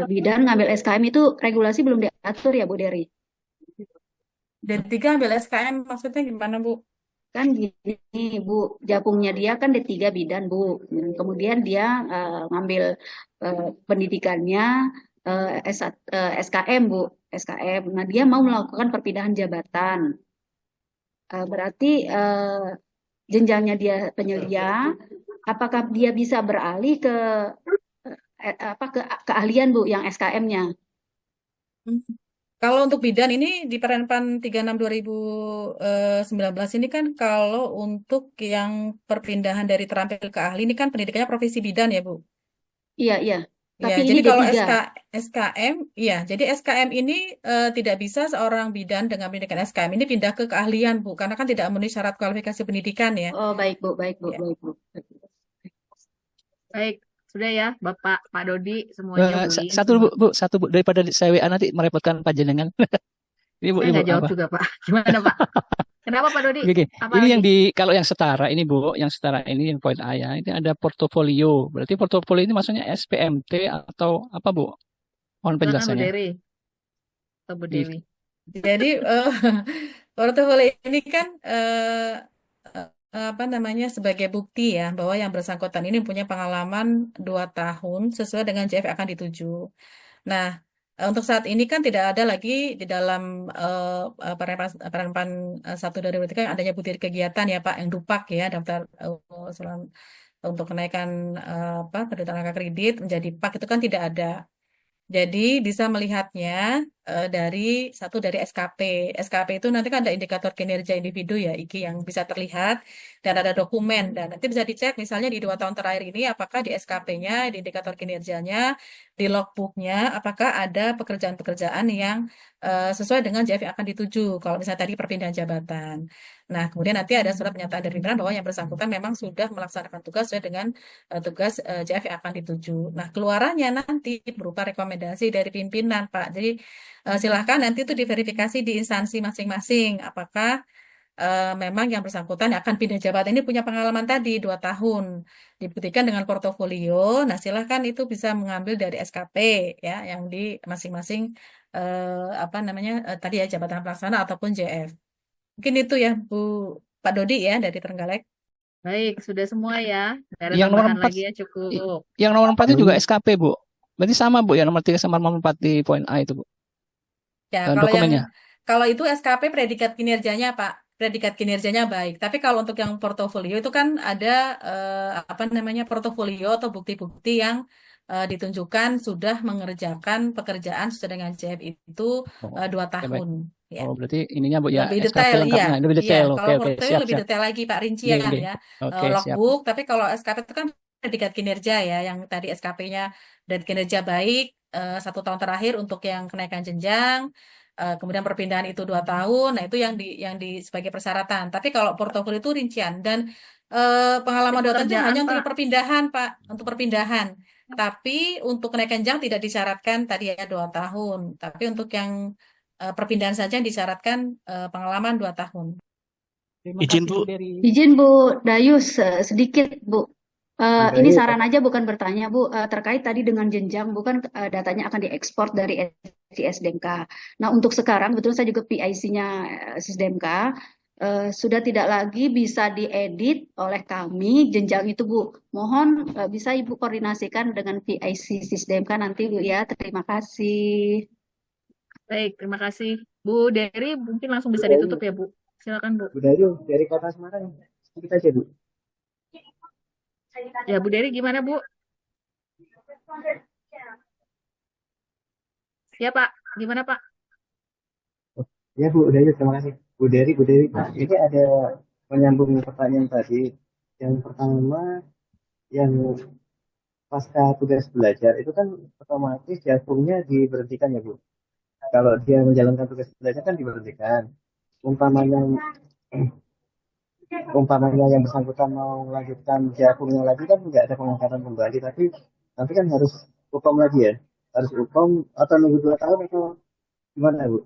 S14: bidan ngambil SKM itu regulasi belum diatur ya Bu Dery?
S4: D3 ambil SKM maksudnya gimana Bu?
S14: Kan gini Bu, jabungnya dia kan D3 bidan Bu, kemudian dia ngambil pendidikannya SKM Bu, SKM. Nah dia mau melakukan perpindahan jabatan. Berarti jenjangnya dia penyelia, apakah dia bisa beralih ke keahlian Bu yang SKM-nya?
S4: Kalau untuk bidan ini di Permenpan 36 2019 ini kan kalau untuk yang perpindahan dari terampil ke ahli ini kan pendidikannya profesi bidan ya Bu?
S14: Iya, iya.
S7: Tapi
S4: Ya,
S7: ini
S4: jadi kalau
S7: D3.
S4: SKM, iya, jadi SKM ini tidak bisa seorang bidan dengan pendidikan SKM ini pindah ke keahlian, Bu, karena kan tidak memenuhi syarat kualifikasi pendidikan ya.
S14: Oh, baik Bu, baik Bu,
S4: Ya.
S14: baik Bu.
S1: Baik, sudah ya, Bapak, Pak Dodi, semuanya Bu Lin,
S16: Satu
S1: semua.
S16: Bu, satu Bu, daripada saya WA nanti merepotkan panjenengan. Ini Bu,
S1: Saya
S16: ini Bu,
S1: nggak jawab
S16: apa?
S1: juga, Pak. Gimana, Pak? Kenapa, Pak Dodi?
S16: Oke,
S1: Apa
S16: ini yang
S1: lagi?
S16: kalau yang setara ini Bu, yang setara ini yang poin A ya, ini ada portofolio. Berarti portofolio ini maksudnya SPMT atau apa Bu? Mohon
S1: Silakan Bu
S16: penjelasannya.
S1: Dewi atau Bu
S16: Di,
S1: Dewi.
S4: Jadi portofolio ini kan apa namanya sebagai bukti ya bahwa yang bersangkutan ini punya pengalaman 2 tahun sesuai dengan JF akan dituju. Nah, untuk saat ini kan tidak ada lagi di dalam penerapan 1/2023 yang adanya bukti kegiatan ya Pak, yang DUPAK ya, daftar untuk kenaikan kredit tenaga kredit menjadi PAK itu kan tidak ada. Jadi bisa melihatnya dari SKP. SKP itu nanti kan ada indikator kinerja individu ya, IKI yang bisa terlihat dan ada dokumen dan nanti bisa dicek misalnya di 2 tahun terakhir ini apakah di SKP-nya, di indikator kinerjanya, di logbook-nya apakah ada pekerjaan-pekerjaan yang sesuai dengan JF yang akan dituju. Kalau misalnya tadi perpindahan jabatan. Nah, kemudian nanti ada surat pernyataan dari pimpinan bahwa yang bersangkutan memang sudah melaksanakan tugas sesuai dengan tugas JF yang akan dituju. Nah, keluarannya nanti berupa rekomendasi dari pimpinan, Pak. Jadi silahkan nanti itu diverifikasi di instansi masing-masing. Apakah memang yang bersangkutan yang akan pindah jabatan ini punya pengalaman tadi 2 tahun. Dibuktikan dengan portofolio. Nah, silahkan itu bisa mengambil dari SKP ya, yang di masing-masing tadi ya jabatan pelaksana ataupun JF. Mungkin itu ya Bu Pak Dodi ya dari Trenggalek.
S1: Baik, sudah semua ya. Tidak ada
S16: yang nomor
S1: tambahan
S16: 4,
S1: lagi ya, cukup.
S16: yang nomor 4 itu juga SKP Bu. Berarti sama Bu, yang nomor 3 sama nomor 4 di poin A itu Bu.
S4: Ya,
S16: Dokumennya.
S4: kalau itu SKP predikat kinerjanya Pak, predikat kinerjanya baik. Tapi kalau untuk yang portofolio itu kan ada portofolio atau bukti-bukti yang ditunjukkan sudah mengerjakan pekerjaan sesuai dengan JF itu 2 tahun. Ya.
S16: Oh, berarti ininya Bu ya,
S4: Lebih
S16: SKP
S4: detail,
S16: lengkapnya,
S4: iya.
S16: lebih detail.
S4: Iya,
S16: Oke,
S4: kalau
S16: oke,
S4: portofolio
S16: siap,
S4: lebih
S16: siap.
S4: detail lagi Pak, rincian
S16: Oke,
S4: ya.
S16: oke, siap.
S4: Logbook, tapi kalau SKP itu kan predikat kinerja ya, yang tadi SKP-nya dan kinerja baik 1 tahun terakhir untuk yang kenaikan jenjang, kemudian perpindahan itu 2 tahun, nah itu yang di sebagai persyaratan. Tapi kalau portofolio itu rincian dan pengalaman 2 tahun itu hanya untuk perpindahan Pak, untuk perpindahan. Tapi untuk kenaikan jenjang tidak disyaratkan tadi ya 2 tahun. Tapi untuk yang perpindahan saja disyaratkan pengalaman 2 tahun.
S16: Izin Bu.
S14: Izin Bu Dayus sedikit Bu. Ini saran aja bukan bertanya Bu, terkait tadi dengan jenjang, bukan datanya akan diekspor dari SDMK. Nah untuk sekarang, betul saya juga PIC-nya SDMK, sudah tidak lagi bisa diedit oleh kami jenjang itu Bu. Mohon bisa Ibu koordinasikan dengan PIC SDMK nanti Bu ya, terima kasih.
S1: Baik, terima kasih. Bu Dery mungkin langsung bisa ditutup ya Bu. Silakan Bu.
S3: Bu Dayu dari Kota Semarang, sedikit aja Bu.
S1: Ya Bu Dery gimana Bu? Ya Pak, gimana Pak?
S3: Ya Bu Dayu, terima kasih. Bu Dery, ini ada menyambung pertanyaan tadi. Yang pertama, yang pasca tugas belajar itu kan otomatis jagungnya diberhentikan ya Bu. Kalau dia menjalankan tugas belajar kan diberhentikan. Umpamanya yang bersangkutan mau melanjutkan jagungnya lagi kan nggak ada pengangkatan kembali, tapi nanti kan harus hukum lagi ya, harus hukum atau nunggu 2 tahun atau gimana Bu?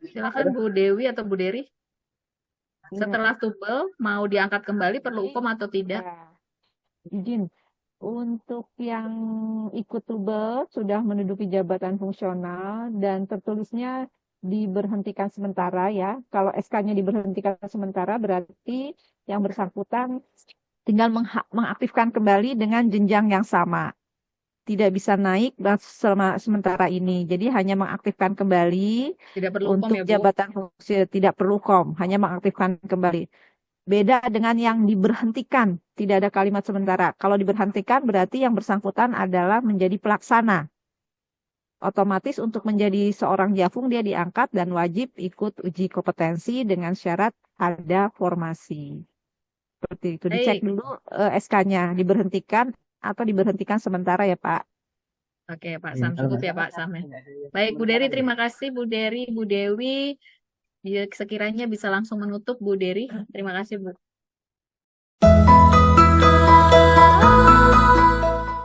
S1: Silakan Bu Dewi atau Bu Dery. Setelah tubel mau diangkat kembali perlu hukum atau tidak?
S6: Izin. Untuk yang ikut tubel sudah menduduki jabatan fungsional dan tertulisnya diberhentikan sementara ya. Kalau SK-nya diberhentikan sementara berarti yang bersangkutan tinggal mengaktifkan kembali dengan jenjang yang sama. Tidak bisa naik selama sementara ini. Jadi hanya mengaktifkan kembali untuk
S1: ya,
S6: jabatan fungsi, tidak perlu kom, hanya mengaktifkan kembali. Beda dengan yang diberhentikan, tidak ada kalimat sementara. Kalau diberhentikan berarti yang bersangkutan adalah menjadi pelaksana. Otomatis untuk menjadi seorang jafung dia diangkat dan wajib ikut uji kompetensi dengan syarat ada formasi. Seperti itu. Dicek dulu SK-nya diberhentikan atau diberhentikan sementara ya Pak.
S1: Oke, Pak
S3: Iya,
S1: Sam,
S3: kalau
S1: cukup
S3: nggak
S1: ya
S3: salah
S1: Pak Sam ya.
S3: nggak ada ya.
S1: Baik, Bu
S3: Sebentar
S1: Dery,
S3: aja.
S1: terima kasih Bu Dery, Bu Dewi. Sekiranya bisa langsung menutup Bu Dery. Terima kasih Bu.